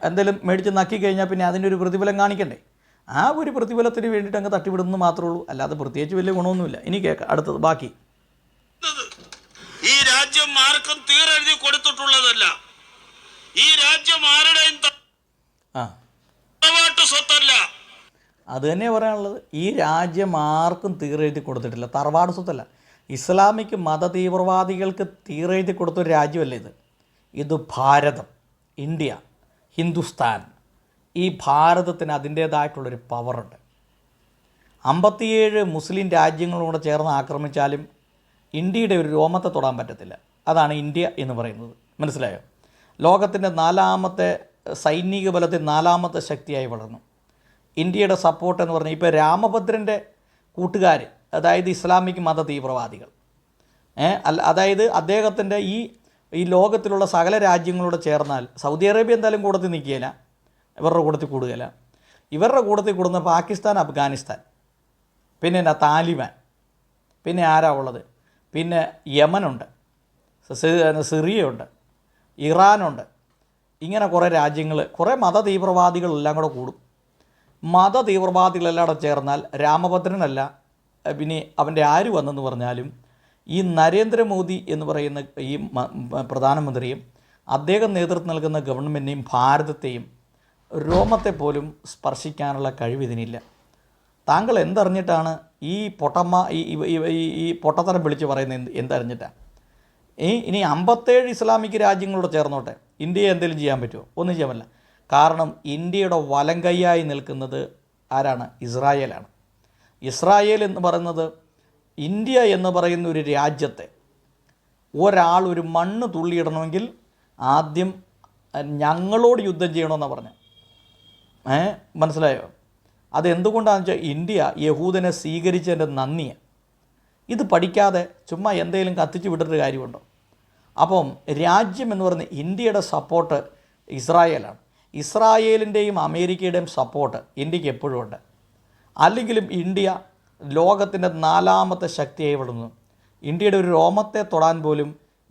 എന്തെങ്കിലും മേടിച്ച് നക്കി കഴിഞ്ഞാൽ പിന്നെ അതിൻ്റെ ഒരു പ്രതിഫലം കാണിക്കണ്ടേ? ആ ഒരു പ്രതിഫലത്തിന് വേണ്ടിയിട്ട് അങ്ങ് തട്ടിവിടുന്നു മാത്രമേ ഉള്ളൂ, അല്ലാതെ പ്രത്യേകിച്ച് വലിയ ഗുണമൊന്നുമില്ല. ഇനി കേൾക്കാം അടുത്തത് ബാക്കി. ഈ രാജ്യം ആർക്കും തീരെഴുതി കൊടുത്തിട്ടുള്ളതല്ല. ഈ രാജ്യം ആരുടെയും സ്വത്തല്ല. അത് തന്നെ പറയാനുള്ളത്. ഈ രാജ്യം ആർക്കും തീരെഴുതി കൊടുത്തിട്ടില്ല, തറവാട് സ്വത്തല്ല. ഇസ്ലാമിക് മത തീവ്രവാദികൾക്ക് തീരെഴുതി കൊടുത്തൊരു രാജ്യമല്ല ഇത് ഭാരതം, ഇന്ത്യ, ഹിന്ദുസ്ഥാൻ. ഈ ഭാരതത്തിന് അതിൻ്റേതായിട്ടുള്ളൊരു പവറുണ്ട്. 57 മുസ്ലിം രാജ്യങ്ങളോട് ചേർന്ന് ആക്രമിച്ചാലും ഇന്ത്യയുടെ ഒരു രോമത്തെ തൊടാൻ പറ്റത്തില്ല. അതാണ് ഇന്ത്യ എന്ന് പറയുന്നത്. മനസ്സിലായോ? ലോകത്തിൻ്റെ 4ാമത്തെ സൈനിക ബലത്തിൽ 4ാമത്തെ ശക്തിയായി വളർന്നു. ഇന്ത്യയുടെ സപ്പോർട്ട് എന്ന് പറഞ്ഞാൽ ഇപ്പോൾ രാമഭദ്രൻ്റെ കൂട്ടുകാർ, അതായത് ഇസ്ലാമിക് മത തീവ്രവാദികൾ, അതായത് അദ്ദേഹത്തിൻ്റെ ഈ ലോകത്തിലുള്ള സകല രാജ്യങ്ങളോട് ചേർന്നാൽ സൗദി അറേബ്യ എന്തായാലും കൂടത്തിൽ നിൽക്കുകയില്ല, ഇവരുടെ കൂടത്തിൽ കൂടുകയില്ല. ഇവരുടെ കൂടത്തിൽ കൂടുന്ന പാകിസ്ഥാൻ, അഫ്ഗാനിസ്ഥാൻ, പിന്നെ എന്നാ താലിബാൻ, പിന്നെ ആരാ ഉള്ളത്, പിന്നെ യമനുണ്ട്, സിറിയയുണ്ട്, ഇറാനുണ്ട്. ഇങ്ങനെ കുറേ രാജ്യങ്ങൾ, കുറേ മത തീവ്രവാദികളെല്ലാം കൂടെ കൂടും. മത തീവ്രവാദികളെല്ലാം കൂടെ ചേർന്നാൽ രാമഭദ്രനല്ല പിന്നെ അവൻ്റെ ആര് വന്നെന്ന് പറഞ്ഞാലും ഈ നരേന്ദ്രമോദി എന്ന് പറയുന്ന ഈ പ്രധാനമന്ത്രിയും അദ്ദേഹം നേതൃത്വം നൽകുന്ന ഗവൺമെൻറ്റിനെയും ഭാരതത്തെയും രോമത്തെ പോലും സ്പർശിക്കാനുള്ള കഴിവ് ഇതിനില്ല. താങ്കൾ എന്തറിഞ്ഞിട്ടാണ് ഈ ഈ പൊട്ടത്തരം വിളിച്ച് പറയുന്നത്? എന്തറിഞ്ഞിട്ടാണ്? ഇനി 57 ഇസ്ലാമിക് രാജ്യങ്ങളോട് ചേർന്നോട്ടെ, ഇന്ത്യയെ എന്തെങ്കിലും ചെയ്യാൻ പറ്റുമോ? ഒന്നും ചെയ്യാൻ പറ്റില്ല. കാരണം ഇന്ത്യയുടെ വലം കൈയായി നിൽക്കുന്നത് ആരാണ്? ഇസ്രായേലാണ്. ഇസ്രായേൽ എന്ന് പറയുന്നത്, ഇന്ത്യ എന്ന് പറയുന്ന ഒരു രാജ്യത്തെ ഒരാൾ ഒരു മണ്ണ് തുള്ളിയിടണമെങ്കിൽ ആദ്യം ഞങ്ങളോട് യുദ്ധം ചെയ്യണമെന്നാണ് പറഞ്ഞത്. മനസ്സിലായോ? അതെന്തുകൊണ്ടാണെന്ന് വെച്ചാൽ ഇന്ത്യ യഹൂദനെ സ്വീകരിച്ചതിൻ്റെ നന്ദിയാണ്. ഇത് പഠിക്കാതെ ചുമ്മാ എന്തെങ്കിലും കത്തിച്ച് വിടൊരു കാര്യമുണ്ടോ? അപ്പം രാജ്യം എന്ന് പറയുന്നത് ഇന്ത്യയുടെ സപ്പോർട്ട് ഇസ്രായേലാണ്. ഇസ്രായേലിൻ്റെയും അമേരിക്കയുടെയും സപ്പോർട്ട് ഇന്ത്യക്ക് എപ്പോഴും ഉണ്ട്. അല്ലെങ്കിലും ഇന്ത്യ ലോകത്തിൻ്റെ 4ാമത്തെ ശക്തിയായി വിടുന്നു. ഇന്ത്യയുടെ ഒരു രോമത്തെ തൊടാൻ പോലും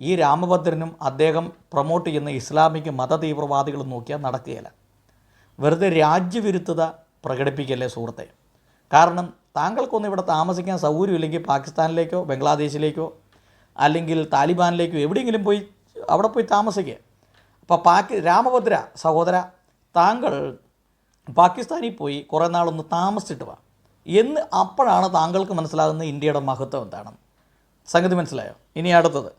ഈ രാമഭദ്രനും അദ്ദേഹം പ്രൊമോട്ട് ചെയ്യുന്ന ഇസ്ലാമിക് മത തീവ്രവാദികളും നോക്കിയാൽ നടക്കുകയില്ല. വെറുതെ രാജ്യവിരുദ്ധത പ്രകടിപ്പിക്കല്ലേ സുഹൃത്തെ. കാരണം താങ്കൾക്കൊന്നും ഇവിടെ താമസിക്കാൻ സൗകര്യമില്ലെങ്കിൽ പാകിസ്ഥാനിലേക്കോ ബംഗ്ലാദേശിലേക്കോ അല്ലെങ്കിൽ താലിബാനിലേക്കോ എവിടെയെങ്കിലും പോയി അവിടെ പോയി താമസിക്കുക. അപ്പോൾ രാമഭദ്ര സഹോദര, താങ്കൾ പാകിസ്ഥാനിൽ പോയി കുറേ നാളൊന്ന് താമസിച്ചിട്ട് വാ എന്ന് അപ്പോഴാണ് താങ്കൾക്ക് മനസ്സിലാകുന്ന ഇന്ത്യയുടെ മഹത്വം എന്താണെന്ന്. സംഗതി മനസ്സിലായോ? ഇനി അടുത്തത്,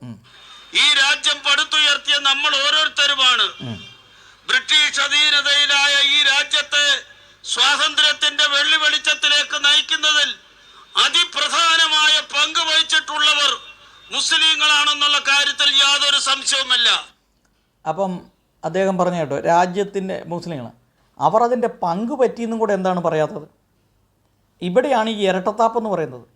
ഈ രാജ്യം പടുത്തുയർത്തിയ നമ്മൾ ഓരോരുത്തരുമാണ്. ബ്രിട്ടീഷ് അധീനതയിലായ ഈ രാജ്യത്തെ സ്വാതന്ത്ര്യത്തിന്റെ വെള്ളി വെളിച്ചത്തിലേക്ക് നയിക്കുന്നതിൽ അതിപ്രധാനമായ പങ്ക് വഹിച്ചിട്ടുള്ളവർ മുസ്ലിങ്ങളാണെന്നുള്ള കാര്യത്തിൽ യാതൊരു സംശയവുമില്ല. അപ്പം അദ്ദേഹം പറഞ്ഞു കേട്ടോ, രാജ്യത്തിൻ്റെ മുസ്ലിങ്ങൾ അവർ അതിൻ്റെ പങ്ക് പറ്റിയെന്നും കൂടെ എന്താണ് പറയാത്തത്? ഇവിടെയാണ് ഈ ഇരട്ടത്താപ്പെന്ന് പറയുന്നത്.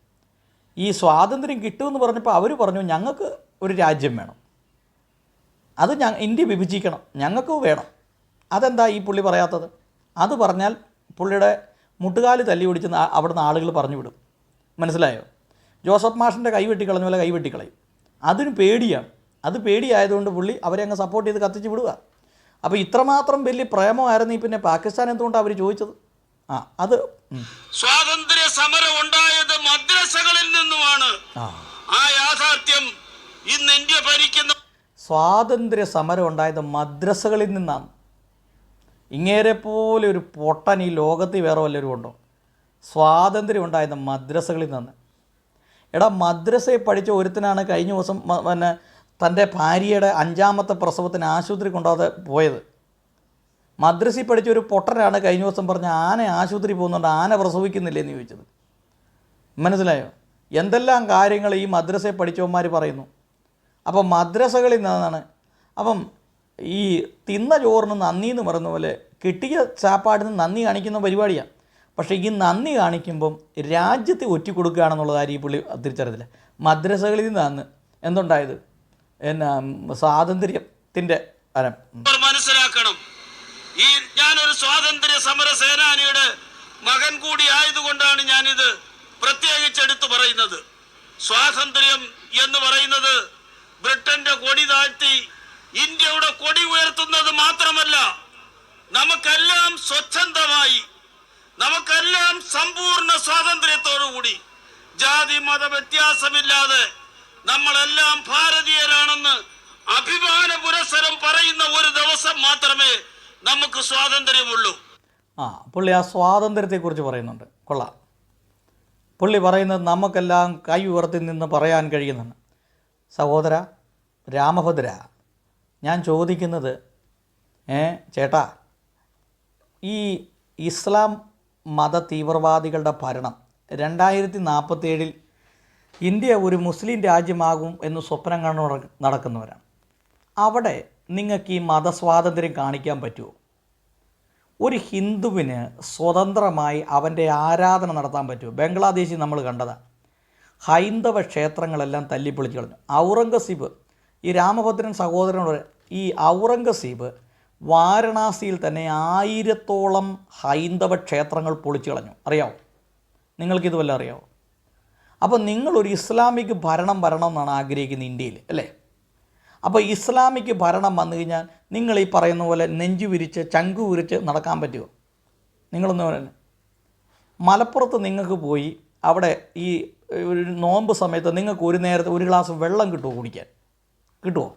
ഈ സ്വാതന്ത്ര്യം കിട്ടുമെന്ന് പറഞ്ഞപ്പോൾ അവർ പറഞ്ഞു ഞങ്ങൾക്ക് ഒരു രാജ്യം വേണം, അത് ഇന്ത്യ വിഭജിക്കണം, ഞങ്ങൾക്ക് വേണം. അതെന്താ ഈ പുള്ളി പറയാത്തത്? അത് പറഞ്ഞാൽ പുള്ളിയുടെ മുട്ടുകാല് തല്ലി ഓടിച്ച് അവിടുന്ന് ആളുകൾ പറഞ്ഞു വിടും. മനസ്സിലായോ? ജോസഫ് മാഷിൻ്റെ കൈ വെട്ടിക്കളഞ്ഞ പോലെ കൈ വെട്ടിക്കളയും. അതിന് പേടിയാണ്. അത് പേടിയായതുകൊണ്ട് പുള്ളി അവരെ അങ്ങ് സപ്പോർട്ട് ചെയ്ത് കത്തിച്ച് വിടുക. അപ്പോൾ ഇത്രമാത്രം വലിയ പ്രേമമായിരുന്നു ഈ പിന്നെ പാകിസ്ഥാൻ എന്തുകൊണ്ടാണ് അവർ ചോദിച്ചത്? അത് സ്വാതന്ത്ര്യ സമരം ഉണ്ടായത് മദ്രസകളിൽ നിന്നുമാണ്. ആ യാഥാർത്ഥ്യം ഇന്ന് ഇന്ത്യ ഭരിക്കുന്ന സ്വാതന്ത്ര്യ സമരം ഉണ്ടായത് മദ്രസകളിൽ നിന്നാണ്. ഇങ്ങേരെ പോലെ ഒരു പൊട്ടൻ ഈ ലോകത്തിൽ വേറെ വല്ലവരും ഉണ്ടോ? സ്വാതന്ത്ര്യം ഉണ്ടായത് മദ്രസകളിൽ നിന്ന്. എടാ, മദ്രസയിൽ പഠിച്ച ഒരുത്തനാണ് കഴിഞ്ഞ ദിവസം പിന്നെ തൻ്റെ ഭാര്യയുടെ 5ാമത്തെ പ്രസവത്തിന് ആശുപത്രി കൊണ്ടുപോകാതെ പോയത്. മദ്രസയിൽ പഠിച്ച ഒരു പൊട്ടനാണ് കഴിഞ്ഞ ദിവസം പറഞ്ഞ ആന ആശുപത്രി പോകുന്നുണ്ട്, ആന പ്രസവിക്കുന്നില്ലേ എന്ന് ചോദിച്ചത്. മനസ്സിലായോ? എന്തെല്ലാം കാര്യങ്ങൾ ഈ മദ്രസയിൽ പഠിച്ചവന്മാർ പറയുന്നു. അപ്പം മദ്രസകളിൽ നിന്നാണ്. അപ്പം ഈ തിന്ന ചോറിന് നന്ദി എന്ന് പറയുന്ന പോലെ കിട്ടിയ ചാപ്പാടിന് നന്ദി കാണിക്കുന്ന പരിപാടിയാണ്. പക്ഷേ ഈ നന്ദി കാണിക്കുമ്പം രാജ്യത്തെ ഒറ്റിക്കൊടുക്കുകയാണെന്നുള്ള കാര്യം ഈ പുള്ളി തിരിച്ചറിയത്തില്ല. മദ്രസകളിൽ നിന്നാണ് എന്തുണ്ടായത്? സ്വാതന്ത്ര്യത്തിൻ്റെ മനസ്സിലാക്കണം. ഈ ഞാനൊരു സ്വാതന്ത്ര്യ സമര സേനാനിയുടെ മകൻ കൂടി ആയതുകൊണ്ടാണ് ഞാനിത് പ്രത്യേകിച്ച് എടുത്തു പറയുന്നത്. സ്വാതന്ത്ര്യം എന്ന് പറയുന്നത് ബ്രിട്ടന്റെ കൊടി താഴ്ത്തി ഇന്ത്യയുടെ കൊടി ഉയർത്തുന്നത് മാത്രമല്ല, നമുക്കെല്ലാം സ്വച്ഛന്തമായി, നമുക്കെല്ലാം സമ്പൂർണ്ണ സ്വാതന്ത്ര്യത്തോടുകൂടി ജാതി മത വ്യത്യാസമില്ലാതെ നമ്മളെല്ലാം ഭാരതീയരാണെന്ന് അഭിമാന പുരസ്സരം പറയുന്ന ഒരു ദിവസം മാത്രമേ നമുക്ക് സ്വാതന്ത്ര്യമുള്ളൂ. പുള്ളി ആ സ്വാതന്ത്ര്യത്തെക്കുറിച്ച് പറയുന്നുണ്ട്. കൊള്ളാം. പുള്ളി പറയുന്നത് നമുക്കെല്ലാം കൈ ഉയർത്തി നിന്ന് പറയാൻ കഴിയുന്നുണ്ട്. സഹോദര രാമഭദ്ര, ഞാൻ ചോദിക്കുന്നത് ചേട്ടാ, ഈ ഇസ്ലാം മത തീവ്രവാദികളുടെ ഭരണം 2047 ഇന്ത്യ ഒരു മുസ്ലിം രാജ്യമാകും എന്ന് സ്വപ്നം കണ്ടു നടക്കുന്നവരാണ്. അവിടെ നിങ്ങൾക്ക് ഈ മതസ്വാതന്ത്ര്യം കാണിക്കാൻ പറ്റുമോ? ഒരു ഹിന്ദുവിന് സ്വതന്ത്രമായി അവൻ്റെ ആരാധന നടത്താൻ പറ്റുമോ? ബംഗ്ലാദേശിൽ നമ്മൾ കണ്ടതാണ്. ഹൈന്ദവ ക്ഷേത്രങ്ങളെല്ലാം തല്ലിപ്പൊളിച്ച് കളഞ്ഞു. ഔറംഗസീബ്, ഈ രാമഭദ്രൻ സഹോദരനോട്, ഈ ഔറംഗസീബ് വാരണാസിയിൽ തന്നെ 1000ഓളം ഹൈന്ദവ ക്ഷേത്രങ്ങൾ പൊളിച്ചു കളഞ്ഞു. അറിയാമോ? നിങ്ങൾക്കിത് വല്ലതും അറിയാമോ? അപ്പോൾ നിങ്ങളൊരു ഇസ്ലാമിക് ഭരണം വരണമെന്നാണ് ആഗ്രഹിക്കുന്നത് ഇന്ത്യയിൽ, അല്ലേ? അപ്പോൾ ഇസ്ലാമിക് ഭരണം വന്നു കഴിഞ്ഞാൽ നിങ്ങൾ ഈ പറയുന്ന പോലെ നെഞ്ചു വിരിച്ച് ചങ്കു വിരിച്ച് നടക്കാൻ പറ്റുമോ? നിങ്ങളൊന്ന് പറയുന്നത്. മലപ്പുറത്ത് നിങ്ങൾക്ക് പോയി അവിടെ ഈ ഒരു നോമ്പ് സമയത്ത് നിങ്ങൾക്ക് ഒരു നേരത്തെ ഒരു ഗ്ലാസ് വെള്ളം കിട്ടുമോ കുടിക്കാൻ? കിട്ടുമോ?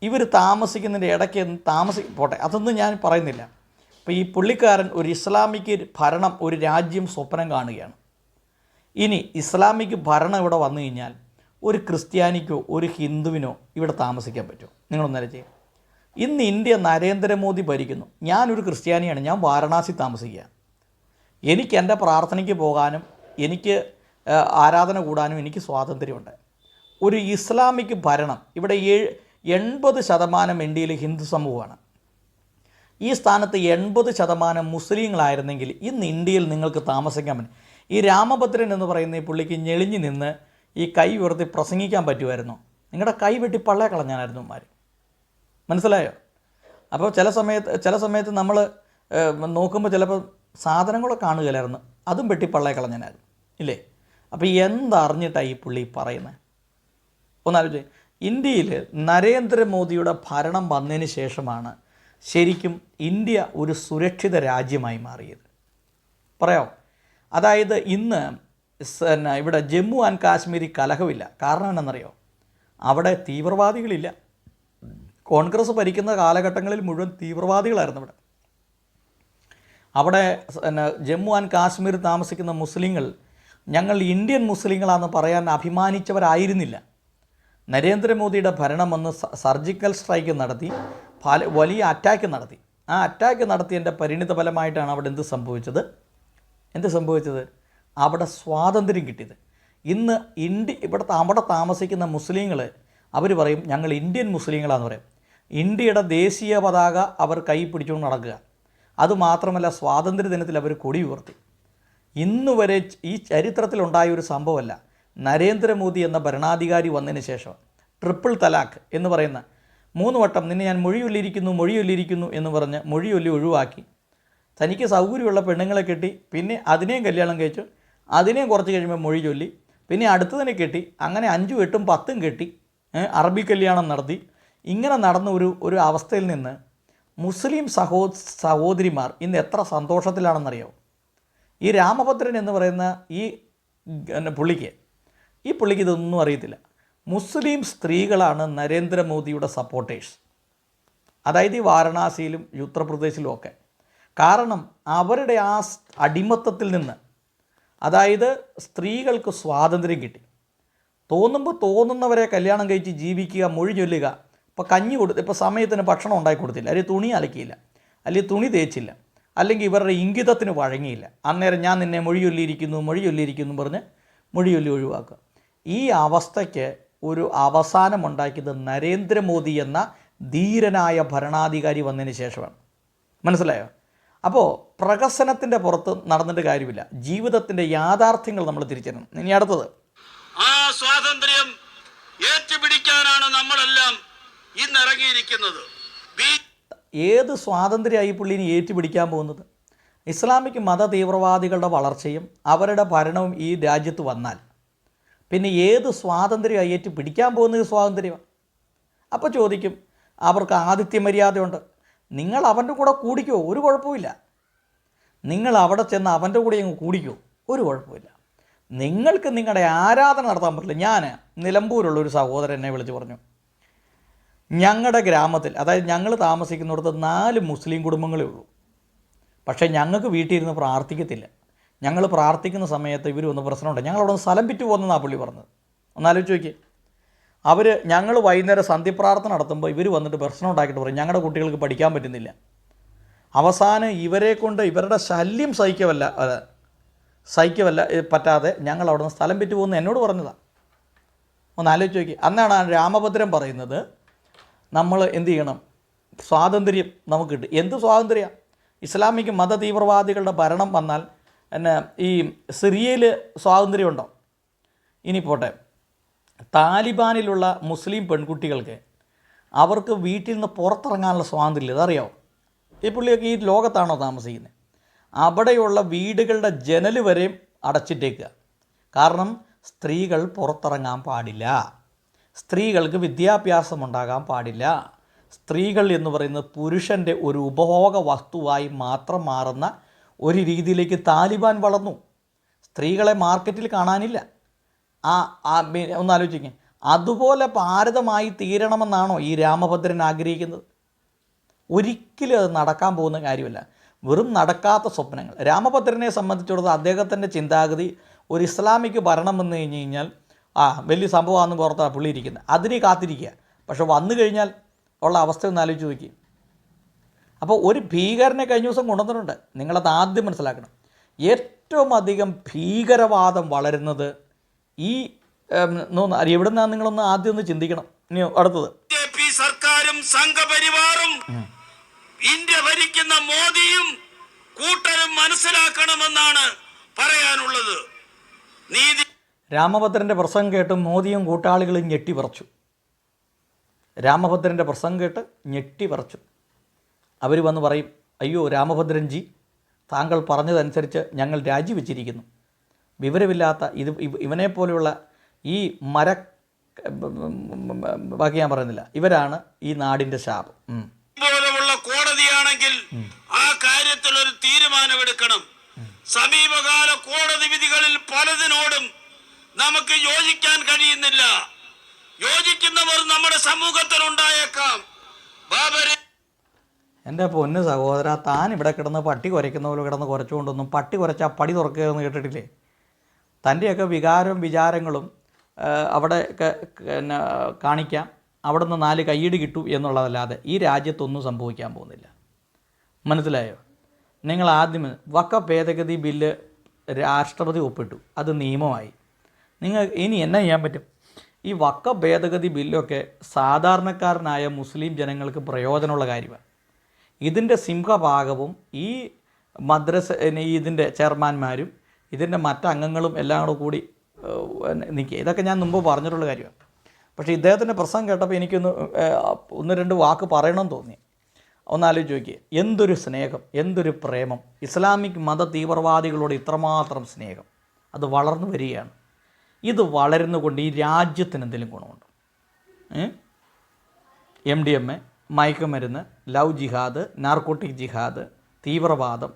ഇവർ താമസിക്കുന്നതിൻ്റെ ഇടയ്ക്ക് പോട്ടെ, അതൊന്നും ഞാൻ പറയുന്നില്ല. അപ്പോൾ ഈ പുള്ളിക്കാരൻ ഒരു ഇസ്ലാമിക് ഭരണം, ഒരു രാജ്യം സ്വപ്നം കാണുകയാണ്. ഇനി ഇസ്ലാമിക് ഭരണം ഇവിടെ വന്നു കഴിഞ്ഞാൽ ഒരു ക്രിസ്ത്യാനിക്കോ ഒരു ഹിന്ദുവിനോ ഇവിടെ താമസിക്കാൻ പറ്റുമോ? നിങ്ങളൊന്നര ചെയ്യും. ഇന്ന് ഇന്ത്യ നരേന്ദ്രമോദി ഭരിക്കുന്നു. ഞാനൊരു ക്രിസ്ത്യാനിയാണ്, ഞാൻ വാരണാസി താമസിക്കുക. എനിക്ക് എൻ്റെ പ്രാർത്ഥനയ്ക്ക് പോകാനും എനിക്ക് ആരാധന കൂടാനും എനിക്ക് സ്വാതന്ത്ര്യമുണ്ട്. ഒരു ഇസ്ലാമിക് ഭരണം ഇവിടെ 80% ഇന്ത്യയിൽ ഹിന്ദു സമൂഹമാണ്. ഈ സ്ഥാനത്ത് 80% മുസ്ലിങ്ങളായിരുന്നെങ്കിൽ ഇന്ന് ഇന്ത്യയിൽ നിങ്ങൾക്ക് താമസിക്കാൻ പറ്റും. ഈ രാമഭദ്രൻ എന്ന് പറയുന്ന ഈ പുള്ളിക്ക് ഞെളിഞ്ഞു നിന്ന് ഈ കൈ ഉയർത്തി പ്രസംഗിക്കാൻ പറ്റുമായിരുന്നു? നിങ്ങളുടെ കൈ വെട്ടി പള്ളയെ കളഞ്ഞാനായിരുന്നു മാർ. മനസ്സിലായോ? അപ്പോൾ ചില സമയത്ത് നമ്മൾ നോക്കുമ്പോൾ ചിലപ്പോൾ സാധനങ്ങളൊക്കെ കാണുകയില്ലായിരുന്നു, അതും വെട്ടി പള്ളയെ കളഞ്ഞാനായിരുന്നു, ഇല്ലേ? അപ്പോൾ എന്തറിഞ്ഞിട്ടാണ് ഈ പുള്ളി പറയുന്നത്? ഒന്നാലോചിച്ച്. ഇന്ത്യയിൽ നരേന്ദ്രമോദിയുടെ ഭരണം വന്നതിന് ശേഷമാണ് ശരിക്കും ഇന്ത്യ ഒരു സുരക്ഷിത രാജ്യമായി മാറിയത്. പറയാം. അതായത് ഇന്ന് ഇവിടെ ജമ്മു ആൻഡ് കാശ്മീരിൽ കലഹമില്ല. കാരണം എന്നാണെന്നറിയോ? അവിടെ തീവ്രവാദികളില്ല. കോൺഗ്രസ് ഭരിക്കുന്ന കാലഘട്ടങ്ങളിൽ മുഴുവൻ തീവ്രവാദികളായിരുന്നു ഇവിടെ. അവിടെ ജമ്മു ആൻഡ് കാശ്മീർ താമസിക്കുന്ന മുസ്ലിങ്ങൾ ഞങ്ങൾ ഇന്ത്യൻ മുസ്ലിങ്ങളാണെന്ന് പറയാൻ അഭിമാനിച്ചവരായിരുന്നില്ല. നരേന്ദ്രമോദിയുടെ ഭരണം വന്ന് സർജിക്കൽ സ്ട്രൈക്ക് നടത്തി, വലിയ അറ്റാക്ക് നടത്തി. ആ അറ്റാക്ക് നടത്തിയതിൻ്റെ പരിണിത ഫലമായിട്ടാണ് അവിടെ എന്ത് സംഭവിച്ചത്? അവിടെ സ്വാതന്ത്ര്യം കിട്ടിയത്. ഇന്ന് അവിടെ താമസിക്കുന്ന മുസ്ലിങ്ങൾ അവർ പറയും ഞങ്ങൾ ഇന്ത്യൻ മുസ്ലിങ്ങളാണെന്ന് പറയും. ഇന്ത്യയുടെ ദേശീയ പതാക അവർ കൈ പിടിച്ചുകൊണ്ട് നടക്കുക. അതുമാത്രമല്ല, സ്വാതന്ത്ര്യ ദിനത്തിൽ അവർ കൊടി ഉയർത്തി. ഇന്നുവരെ ഈ ചരിത്രത്തിലുണ്ടായ ഒരു സംഭവമല്ല. നരേന്ദ്രമോദി എന്ന ഭരണാധികാരി വന്നതിന് ശേഷം ട്രിപ്പിൾ തലാഖ് എന്ന് പറയുന്ന 3 വട്ടം നിന്നെ ഞാൻ മൊഴിയൊല്ലിയിരിക്കുന്നു എന്ന് പറഞ്ഞ് മൊഴിയൊല്ലി ഒഴിവാക്കി. തനിക്ക് സൗകര്യമുള്ള പെണ്ണുങ്ങളെ കെട്ടി, പിന്നെ അതിനെയും കല്യാണം കഴിച്ചു, അതിനെയും കുറച്ച് കഴിയുമ്പോൾ മൊഴി ചൊല്ലി, പിന്നെ അടുത്തതിനെ കെട്ടി, അങ്ങനെ 5, 8, 10 കെട്ടി അറബി കല്യാണം നടത്തി. ഇങ്ങനെ നടന്ന ഒരു അവസ്ഥയിൽ നിന്ന് മുസ്ലിം സഹോദരിമാർ ഇന്ന് എത്ര സന്തോഷത്തിലാണെന്നറിയാമോ? ഈ രാമഭദ്രൻ എന്ന് പറയുന്ന ഈ പുള്ളിക്ക് ഇതൊന്നും അറിയത്തില്ല. മുസ്ലിം സ്ത്രീകളാണ് നരേന്ദ്രമോദിയുടെ സപ്പോർട്ടേഴ്സ്. അതായത് ഈ വാരണാസിയിലും ഉത്തർപ്രദേശിലും ഒക്കെ. കാരണം അവരുടെ ആ അടിമത്തത്തിൽ നിന്ന്, അതായത് സ്ത്രീകൾക്ക് സ്വാതന്ത്ര്യം കിട്ടി. തോന്നുന്നവരെ കല്യാണം കഴിച്ച് ജീവിക്കുക, മൊഴി ചൊല്ലുക. ഇപ്പോൾ സമയത്തിന് ഭക്ഷണം ഉണ്ടാക്കി കൊടുത്തില്ല, അല്ലെങ്കിൽ തുണി അലക്കിയില്ല, അല്ലെങ്കിൽ തുണി തേച്ചില്ല, അല്ലെങ്കിൽ ഇവരുടെ ഇംഗിതത്തിന് വഴങ്ങിയില്ല, അന്നേരം ഞാൻ നിന്നെ മൊഴി ചൊല്ലിയിരിക്കുന്നു പറഞ്ഞ് മൊഴിയൊല്ലി ഒഴിവാക്കുക. ഈ അവസ്ഥയ്ക്ക് ഒരു അവസാനമുണ്ടാക്കിയത് നരേന്ദ്രമോദി എന്ന ധീരനായ ഭരണാധികാരി വന്നതിന് ശേഷമാണ്. മനസ്സിലായോ? അപ്പോൾ പ്രഹസനത്തിൻ്റെ പുറത്ത് നടന്നിട്ട് കാര്യമില്ല. ജീവിതത്തിൻ്റെ യാഥാർത്ഥ്യങ്ങൾ നമ്മൾ തിരിച്ചറിയണം. ഇനി അടുത്തത്, ആ സ്വാതന്ത്ര്യം ഏറ്റുപിടിക്കാനാണ് നമ്മളെല്ലാം ഇന്ന് ഇറങ്ങിയിരിക്കുന്നത്. ഏത് സ്വാതന്ത്ര്യമായി പുള്ളിനെ ഏറ്റുപിടിക്കാൻ പോകുന്നത്? ഇസ്ലാമിക് മത തീവ്രവാദികളുടെ വളർച്ചയും അവരുടെ ഭരണവും ഈ രാജ്യത്ത് വന്നാൽ പിന്നെ ഏത് സ്വാതന്ത്ര്യമായി ഏറ്റുപിടിക്കാൻ പോകുന്നത്? സ്വാതന്ത്ര്യമാണ്. അപ്പോൾ ചോദിക്കും, അവർക്ക് ആതിഥ്യ മര്യാദയുണ്ട്, നിങ്ങൾ അവൻ്റെ കൂടെ കൂടിക്കോ, ഒരു കുഴപ്പമില്ല. നിങ്ങൾ അവിടെ ചെന്ന് അവൻ്റെ കൂടെ അങ്ങ് കൂടിക്കോ, ഒരു കുഴപ്പമില്ല. നിങ്ങൾക്ക് നിങ്ങളുടെ ആരാധന നടത്താൻ പറ്റില്ല. ഞാൻ നിലമ്പൂരുള്ളൊരു സഹോദരൻ എന്നെ വിളിച്ച് പറഞ്ഞു, ഞങ്ങളുടെ ഗ്രാമത്തിൽ, അതായത് ഞങ്ങൾ താമസിക്കുന്നിടത്ത് 4 മുസ്ലിം കുടുംബങ്ങളേ ഉള്ളൂ. പക്ഷേ ഞങ്ങൾക്ക് വീട്ടിൽ ഇരുന്ന് പ്രാർത്ഥിക്കത്തില്ല. ഞങ്ങൾ പ്രാർത്ഥിക്കുന്ന സമയത്ത് ഇവർ വന്ന് പ്രശ്നമുണ്ട്, ഞങ്ങളവിടെ നിന്ന് സ്ഥലം വിറ്റ് പോകുന്നതാണ് പുള്ളി പറഞ്ഞത്. ഒന്നാലോചിച്ച് നോക്കി. ഞങ്ങൾ വൈകുന്നേരം സന്ധ്യപ്രാർത്ഥന നടത്തുമ്പോൾ ഇവർ വന്നിട്ട് പ്രശ്നം ഉണ്ടാക്കിയിട്ട് പറയും ഞങ്ങളുടെ കുട്ടികൾക്ക് പഠിക്കാൻ പറ്റുന്നില്ല. അവസാനം ഇവരെ കൊണ്ട് ഇവരുടെ ശല്യം സഹിക്കവല്ല പറ്റാതെ ഞങ്ങൾ അവിടെ നിന്ന് സ്ഥലം വിറ്റ് പോകുന്നത് എന്നോട് പറഞ്ഞതാണ്. ഒന്ന് ആലോചിച്ച് നോക്കി. അന്നാണ് രാമഭദ്രൻ പറയുന്നത് നമ്മൾ എന്ത് ചെയ്യണം, സ്വാതന്ത്ര്യം നമുക്ക് കിട്ടും. എന്ത് സ്വാതന്ത്ര്യം? ഇസ്ലാമിക് മത തീവ്രവാദികളുടെ ഭരണം വന്നാൽ ഈ സിറിയയിൽ സ്വാതന്ത്ര്യമുണ്ടോ? ഇനി പോട്ടെ, താലിബാനിലുള്ള മുസ്ലിം പെൺകുട്ടികൾക്ക് അവർക്ക് വീട്ടിൽ നിന്ന് പുറത്തിറങ്ങാനുള്ള സ്വാതന്ത്ര്യം അതറിയാമോ? ഈ പുള്ളിയൊക്കെ ഈ ലോകത്താണോ താമസിക്കുന്നത്? അവിടെയുള്ള വീടുകളുടെ ജനൽ വരെയും അടച്ചിട്ടേക്കുക. കാരണം സ്ത്രീകൾ പുറത്തിറങ്ങാൻ പാടില്ല, സ്ത്രീകൾക്ക് വിദ്യാഭ്യാസം ഉണ്ടാകാൻ പാടില്ല. സ്ത്രീകൾ എന്ന് പറയുന്നത് പുരുഷൻ്റെ ഒരു ഉപഭോഗ വസ്തുവായി മാത്രം മാറുന്ന ഒരു രീതിയിലേക്ക് താലിബാൻ വളർന്നു. സ്ത്രീകളെ മാർക്കറ്റിൽ കാണാനില്ല. ഒന്ന് ആലോചിക്കുക. അതുപോലെ ഭാരതമായി തീരണമെന്നാണോ ഈ രാമഭദ്രൻ ആഗ്രഹിക്കുന്നത്? ഒരിക്കലും അത് നടക്കാൻ പോകുന്ന കാര്യമല്ല. വെറും നടക്കാത്ത സ്വപ്നങ്ങൾ. രാമഭദ്രനെ സംബന്ധിച്ചിടത്തോളം അദ്ദേഹത്തിൻ്റെ ചിന്താഗതി ഒരു ഇസ്ലാമിക് ഭരണം വന്നു കഴിഞ്ഞ് കഴിഞ്ഞാൽ വലിയ സംഭവമാണെന്ന് പുറത്താണ് പുള്ളി ഇരിക്കുന്നത്. അതിനെ കാത്തിരിക്കുക. പക്ഷെ വന്നു കഴിഞ്ഞാൽ ഉള്ള അവസ്ഥ ഒന്ന് ആലോചിച്ച് നോക്കി. അപ്പോൾ ഒരു ഭീകരനെ കഴിഞ്ഞ ദിവസം കൊണ്ടുവന്നിട്ടുണ്ട്. നിങ്ങളത് ആദ്യം മനസ്സിലാക്കണം. ഏറ്റവും അധികം ഭീകരവാദം വളരുന്നത് ഈ എവിടെ നിന്നാണ് നിങ്ങളൊന്ന് ആദ്യം ഒന്ന് ചിന്തിക്കണം. ഇനി അടുത്തത്, സർക്കാരും സംഘപരിവാറും ഇന്ത്യ ഭരിക്കുന്ന മോദിയും കൂട്ടരും മനസ്സിലാക്കണമെന്നാണ് പറയാനുള്ളത്. രാമഭദ്രൻ്റെ പ്രസംഗം കേട്ട് മോദിയും കൂട്ടാളികളും ഞെട്ടിവിറച്ചു. രാമഭദ്രൻ്റെ പ്രസംഗം കേട്ട് ഞെട്ടിവിറച്ചു. അവർ വന്ന് പറയും, അയ്യോ രാമഭദ്രൻജി, താങ്കൾ പറഞ്ഞതനുസരിച്ച് ഞങ്ങൾ രാജിവെച്ചിരിക്കുന്നു. വിവരമില്ലാത്ത ഇവനെപ്പോലെയുള്ള ഈ ബാക്കി ഞാൻ പറയുന്നില്ല. ഇവരാണ് ഈ നാടിൻ്റെ ശാപം. പോലെയുള്ള കോടതിയാണെങ്കിൽ ആ കാര്യത്തിൽ ഒരു തീരുമാനമെടുക്കണം. സമീപകാല കോടതി വിധികളിൽ പലതിനോടും നമുക്ക് യോജിക്കാൻ കഴിയുന്നില്ല. യോജിക്കുന്നവർ നമ്മുടെ സമൂഹത്തിലുണ്ടായേക്കാം. ബാബരെ, എൻ്റെ പൊന്ന് സഹോദര, താൻ ഇവിടെ കിടന്ന് പട്ടി കുരയ്ക്കുന്ന പോലെ കിടന്ന് കുരച്ചുകൊണ്ടൊന്നും പട്ടി കുരച്ചാൽ പടി തുറക്കുകയെന്ന് കേട്ടിട്ടില്ലേ? തൻ്റെയൊക്കെ വികാരവും വിചാരങ്ങളും അവിടെ പിന്നെ കാണിക്കാം, അവിടെ നിന്ന് 4 കയ്യടി കിട്ടൂ എന്നുള്ളതല്ലാതെ ഈ രാജ്യത്തൊന്നും സംഭവിക്കാൻ പോകുന്നില്ല. മനസ്സിലായോ? നിങ്ങൾ ആദ്യം വഖഫ് ഭേദഗതി ബില്ല് രാഷ്ട്രപതി ഒപ്പിട്ടു, അത് നിയമമായി. നിങ്ങൾ ഇനി എന്നാ ചെയ്യാൻ പറ്റും? ഈ വഖഫ് ഭേദഗതി ബില്ലൊക്കെ സാധാരണക്കാരനായ മുസ്ലിം ജനങ്ങൾക്ക് പ്രയോജനമുള്ള കാര്യമാണ്. ഇതിൻ്റെ സിംഹഭാഗവും ഈ മദ്രസ ഇതിൻ്റെ ചെയർമാന്മാരും ഇതിൻ്റെ മറ്റംഗങ്ങളും എല്ലാം കൂടി നിൽക്കുക. ഇതൊക്കെ ഞാൻ മുമ്പ് പറഞ്ഞിട്ടുള്ള കാര്യമാണ്. പക്ഷേ ഇദ്ദേഹത്തിൻ്റെ പ്രസംഗം കേട്ടപ്പോൾ എനിക്കൊന്ന് 1-2 വാക്ക് പറയണമെന്ന് തോന്നി. ഒന്നാലോചിച്ച് നോക്കിയേ, എന്തൊരു സ്നേഹം, എന്തൊരു പ്രേമം! ഇസ്ലാമിക് മത തീവ്രവാദികളോട് ഇത്രമാത്രം സ്നേഹം, അത് വളർന്നു വരികയാണ്. ഇത് വളരുന്നുകൊണ്ട് ഈ രാജ്യത്തിന് എന്തെങ്കിലും ഗുണമുണ്ടോ? MDMA, മയക്കുമരുന്ന്, ലവ് ജിഹാദ്, നാർക്കോട്ടിക് ജിഹാദ്, തീവ്രവാദം,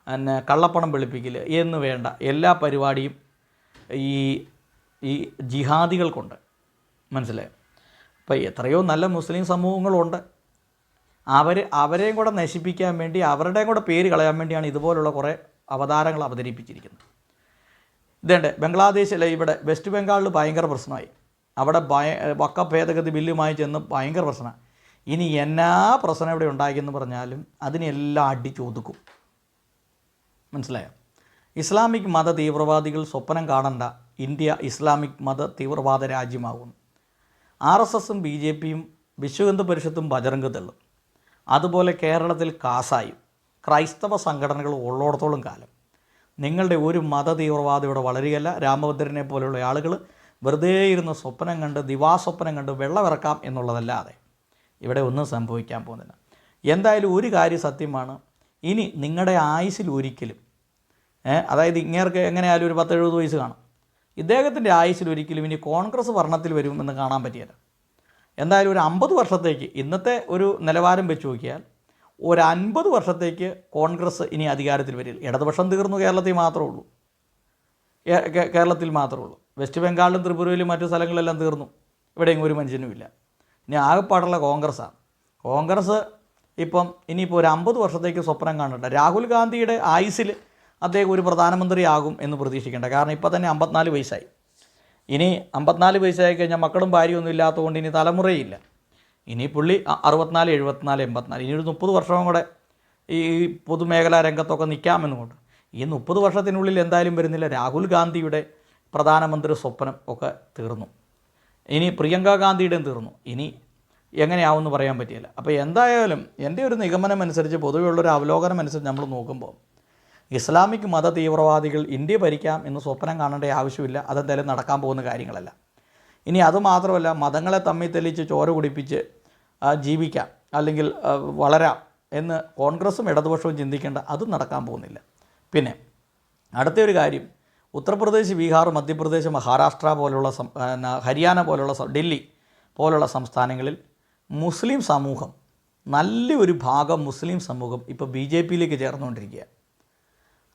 പിന്നെ കള്ളപ്പണം വെളുപ്പിക്കൽ എന്ന് വേണ്ട എല്ലാ പരിപാടിയും ഈ ജിഹാദികൾക്കുണ്ട്. മനസ്സിലായോ? അപ്പോൾ എത്രയോ നല്ല മുസ്ലിം സമൂഹങ്ങളുണ്ട്. അവരെയും കൂടെ നശിപ്പിക്കാൻ വേണ്ടി, അവരുടെയും കൂടെ പേര് കളയാൻ വേണ്ടിയാണ് ഇതുപോലുള്ള കുറേ അവതാരങ്ങൾ അവതരിപ്പിച്ചിരിക്കുന്നത്. ഇതേണ്ട ബംഗ്ലാദേശിലെ ഇവിടെ വെസ്റ്റ് ബംഗാളിൽ ഭയങ്കര പ്രശ്നമായി. അവിടെ വഖഫ് ഭേദഗതി ബില്ലുമായി ചെന്ന് ഭയങ്കര പ്രശ്നമാണ്. ഇനി എന്നാ പ്രശ്നം ഇവിടെ ഉണ്ടാക്കിയെന്ന് പറഞ്ഞാലും അതിനെല്ലാം അടിച്ചൊതുക്കും. മനസ്സിലായോ? ഇസ്ലാമിക് മത തീവ്രവാദികൾ സ്വപ്നം കാണണ്ട ഇന്ത്യ ഇസ്ലാമിക് മത തീവ്രവാദ രാജ്യമാകും. RSSും BJPയും വിശ്വഹിന്ദു പരിഷത്തും ബജറംഗ് ദളും, അതുപോലെ കേരളത്തിൽ കാസായും ക്രൈസ്തവ സംഘടനകൾ ഉള്ളിടത്തോളം കാലം നിങ്ങളുടെ ഒരു മത തീവ്രവാദിയോടെ വളരുകയല്ല. രാമഭദ്രനെ പോലെയുള്ള ആളുകൾ വെറുതെ ഇരുന്ന് സ്വപ്നം കണ്ട്, ദിവാസ്വപ്നം കണ്ട് വെള്ളമിറക്കാം എന്നുള്ളതല്ലാതെ ഇവിടെ ഒന്നും സംഭവിക്കാൻ പോകുന്നില്ല. എന്തായാലും ഒരു കാര്യം സത്യമാണ്, ഇനി നിങ്ങളുടെ ആയുസ്സിൽ ഒരിക്കലും അതായത് ഇങ്ങേർക്ക് എങ്ങനെയായാലും ഒരു 10-70 വയസ്സ് കാണും. ഇദ്ദേഹത്തിൻ്റെ ആയുസ്സിൽ ഒരിക്കലും ഇനി കോൺഗ്രസ് ഭരണത്തിൽ വരുമെന്ന് കാണാൻ പറ്റിയല്ല. എന്തായാലും ഒരു 50 വർഷത്തേക്ക്, ഇന്നത്തെ ഒരു നിലവാരം വെച്ച് നോക്കിയാൽ ഒരു 50 വർഷത്തേക്ക് കോൺഗ്രസ് ഇനി അധികാരത്തിൽ വരില്ല. ഇടതുപക്ഷം തീർന്നു, കേരളത്തിൽ മാത്രമേ ഉള്ളൂ. വെസ്റ്റ് ബംഗാളിലും ത്രിപുരയിലും മറ്റു സ്ഥലങ്ങളെല്ലാം തീർന്നു. ഇവിടെയും ഒരു മനുഷ്യനുമില്ല. ഇനി ആകെപ്പാടുള്ള കോൺഗ്രസ്സാണ്. കോൺഗ്രസ് ഇപ്പം ഇനിയിപ്പോൾ ഒരു 50 വർഷത്തേക്ക് സ്വപ്നം കാണണ്ട. രാഹുൽ ഗാന്ധിയുടെ ആയുസ്സിൽ അദ്ദേഹം ഒരു പ്രധാനമന്ത്രിയാകും എന്ന് പ്രതീക്ഷിക്കേണ്ട. കാരണം ഇപ്പോൾ തന്നെ 54 വയസ്സായി. ഇനി 54 വയസ്സായി കഴിഞ്ഞാൽ മക്കളും ഭാര്യയൊന്നും ഇല്ലാത്തതുകൊണ്ട് ഇനി തലമുറയില്ല. ഇനി പുള്ളി 64, 74, 84 ഇനി ഒരു 30 വർഷവും കൂടെ ഈ പൊതുമേഖലാ രംഗത്തൊക്കെ നിൽക്കാമെന്നുകൊണ്ട് ഈ 30 വർഷത്തിനുള്ളിൽ എന്തായാലും വരുന്നില്ല. രാഹുൽ ഗാന്ധിയുടെ പ്രധാനമന്ത്രി സ്വപ്നം ഒക്കെ തീർന്നു. ഇനി പ്രിയങ്ക ഗാന്ധിയുടെയും തീർന്നു. ഇനി എങ്ങനെയാവുമെന്ന് പറയാൻ പറ്റില്ല. അപ്പോൾ എന്തായാലും എൻ്റെ ഒരു നിഗമനം അനുസരിച്ച്, പൊതുവെയുള്ളൊരു അവലോകനം അനുസരിച്ച് നമ്മൾ നോക്കുമ്പോൾ ഇസ്ലാമിക് മത തീവ്രവാദികൾ ഇന്ത്യ ഭരിക്കാം എന്ന് സ്വപ്നം കാണേണ്ട ആവശ്യമില്ല. അതെന്തായാലും നടക്കാൻ പോകുന്ന കാര്യങ്ങളല്ല. ഇനി അതുമാത്രമല്ല, മതങ്ങളെ തമ്മിൽ തെളിച്ച് ചോര കുടിപ്പിച്ച് ജീവിക്കാം അല്ലെങ്കിൽ വളരാം എന്ന് കോൺഗ്രസും ഇടതുപക്ഷവും ചിന്തിക്കേണ്ട, അതും നടക്കാൻ പോകുന്നില്ല. പിന്നെ അടുത്തൊരു കാര്യം, ഉത്തർപ്രദേശ്, ബീഹാർ, മധ്യപ്രദേശ്, മഹാരാഷ്ട്ര പോലുള്ള ഹരിയാന പോലുള്ള ഡൽഹി പോലുള്ള സംസ്ഥാനങ്ങളിൽ മുസ്ലിം സമൂഹം, നല്ലൊരു ഭാഗം മുസ്ലിം സമൂഹം ഇപ്പോൾ BJPയിലേക്ക് ചേർന്നുകൊണ്ടിരിക്കുക.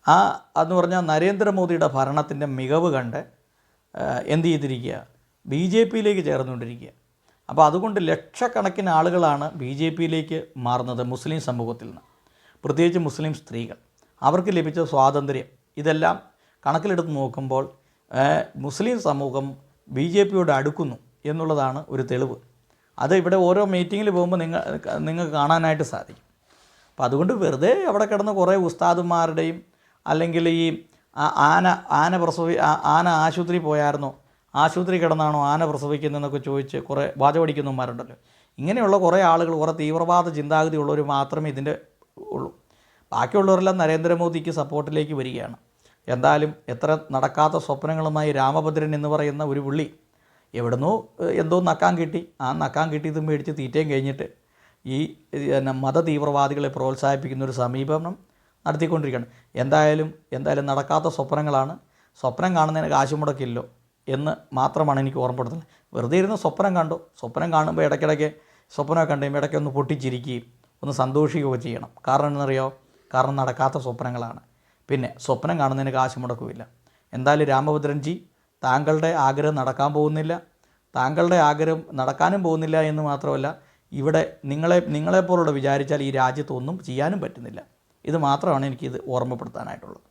അതെന്ന് പറഞ്ഞാൽ നരേന്ദ്രമോദിയുടെ ഭരണത്തിൻ്റെ മികവ് കണ്ട് എന്ത് ചെയ്തിരിക്കുക, BJPയിലേക്ക് ചേർന്നുകൊണ്ടിരിക്കുക. അപ്പോൾ അതുകൊണ്ട് ലക്ഷക്കണക്കിന് ആളുകളാണ് BJPയിലേക്ക് മാറുന്നത് മുസ്ലിം സമൂഹത്തിൽ നിന്ന്. പ്രത്യേകിച്ച് മുസ്ലിം സ്ത്രീകൾ, അവർക്ക് ലഭിച്ച സ്വാതന്ത്ര്യം, ഇതെല്ലാം കണക്കിലെടുത്ത് നോക്കുമ്പോൾ മുസ്ലിം സമൂഹം BJPയോട് അടുക്കുന്നു എന്നുള്ളതാണ് ഒരു തെളിവ്. അത് ഇവിടെ ഓരോ മീറ്റിങ്ങിൽ പോകുമ്പോൾ നിങ്ങൾക്ക് കാണാനായിട്ട് സാധിക്കും. അപ്പോൾ അതുകൊണ്ട് വെറുതെ അവിടെ കിടന്ന് കുറേ ഉസ്താദുമാരുടെയും അല്ലെങ്കിൽ ഈ ആന ആശുപത്രി പോയായിരുന്നോ, ആശുപത്രി കിടന്നാണോ ആന പ്രസവിക്കുന്നതെന്നൊക്കെ ചോദിച്ച് കുറേ വാചകടിക്കുന്നവന്മാരുണ്ടല്ലോ. ഇങ്ങനെയുള്ള കുറേ ആളുകൾ, കുറേ തീവ്രവാദ ചിന്താഗതി ഉള്ളവർ മാത്രമേ ഇതിൻ്റെ ഉള്ളൂ. ബാക്കിയുള്ളവരെല്ലാം നരേന്ദ്രമോദിക്ക് സപ്പോർട്ടിലേക്ക് വരികയാണ്. എന്തായാലും എത്ര നടക്കാത്ത സ്വപ്നങ്ങളുമായി രാമഭദ്രൻ എന്ന് പറയുന്ന ഒരു പുള്ളി എവിടുന്നോ എന്തോ നക്കാൻ കിട്ടി, ആ നക്കാൻ കിട്ടിയതും മേടിച്ച് തീറ്റയും കഴിഞ്ഞിട്ട് ഈ മത തീവ്രവാദികളെ പ്രോത്സാഹിപ്പിക്കുന്ന ഒരു സമീപനം നടത്തിക്കൊണ്ടിരിക്കുകയാണ്. എന്തായാലും നടക്കാത്ത സ്വപ്നങ്ങളാണ്. സ്വപ്നം കാണുന്നതിന് കാശ് മുടക്കില്ലോ എന്ന് മാത്രമാണ് എനിക്ക് ഓർമ്മപ്പെടുത്തുന്നത്. വെറുതെ ഇരുന്ന് സ്വപ്നം കണ്ടു. സ്വപ്നം കാണുമ്പോൾ ഇടയ്ക്കിടയ്ക്ക് സ്വപ്നമൊക്കെ കണ്ടു കഴിയുമ്പോൾ ഇടയ്ക്ക് ഒന്ന് പൊട്ടിച്ചിരിക്കുകയും ഒന്ന് സന്തോഷിക്കുകയൊക്കെ ചെയ്യണം. കാരണം എന്നറിയോ? കാരണം നടക്കാത്ത സ്വപ്നങ്ങളാണ്. പിന്നെ സ്വപ്നം കാണുന്നതിന് കാശ് മുടക്കുമില്ല. എന്തായാലും രാമഭദ്രൻജി, താങ്കളുടെ ആഗ്രഹം നടക്കാൻ പോകുന്നില്ല. താങ്കളുടെ ആഗ്രഹം നടക്കാനും പോകുന്നില്ല എന്ന് മാത്രമല്ല, ഇവിടെ നിങ്ങളെപ്പോലുള്ള വിചാരിച്ചാൽ ഈ രാജ്യത്തൊന്നും ചെയ്യാനും പറ്റുന്നില്ല. ഇത് മാത്രമാണ് എനിക്കിത് ഓർമ്മപ്പെടുത്താനായിട്ടുള്ളത്.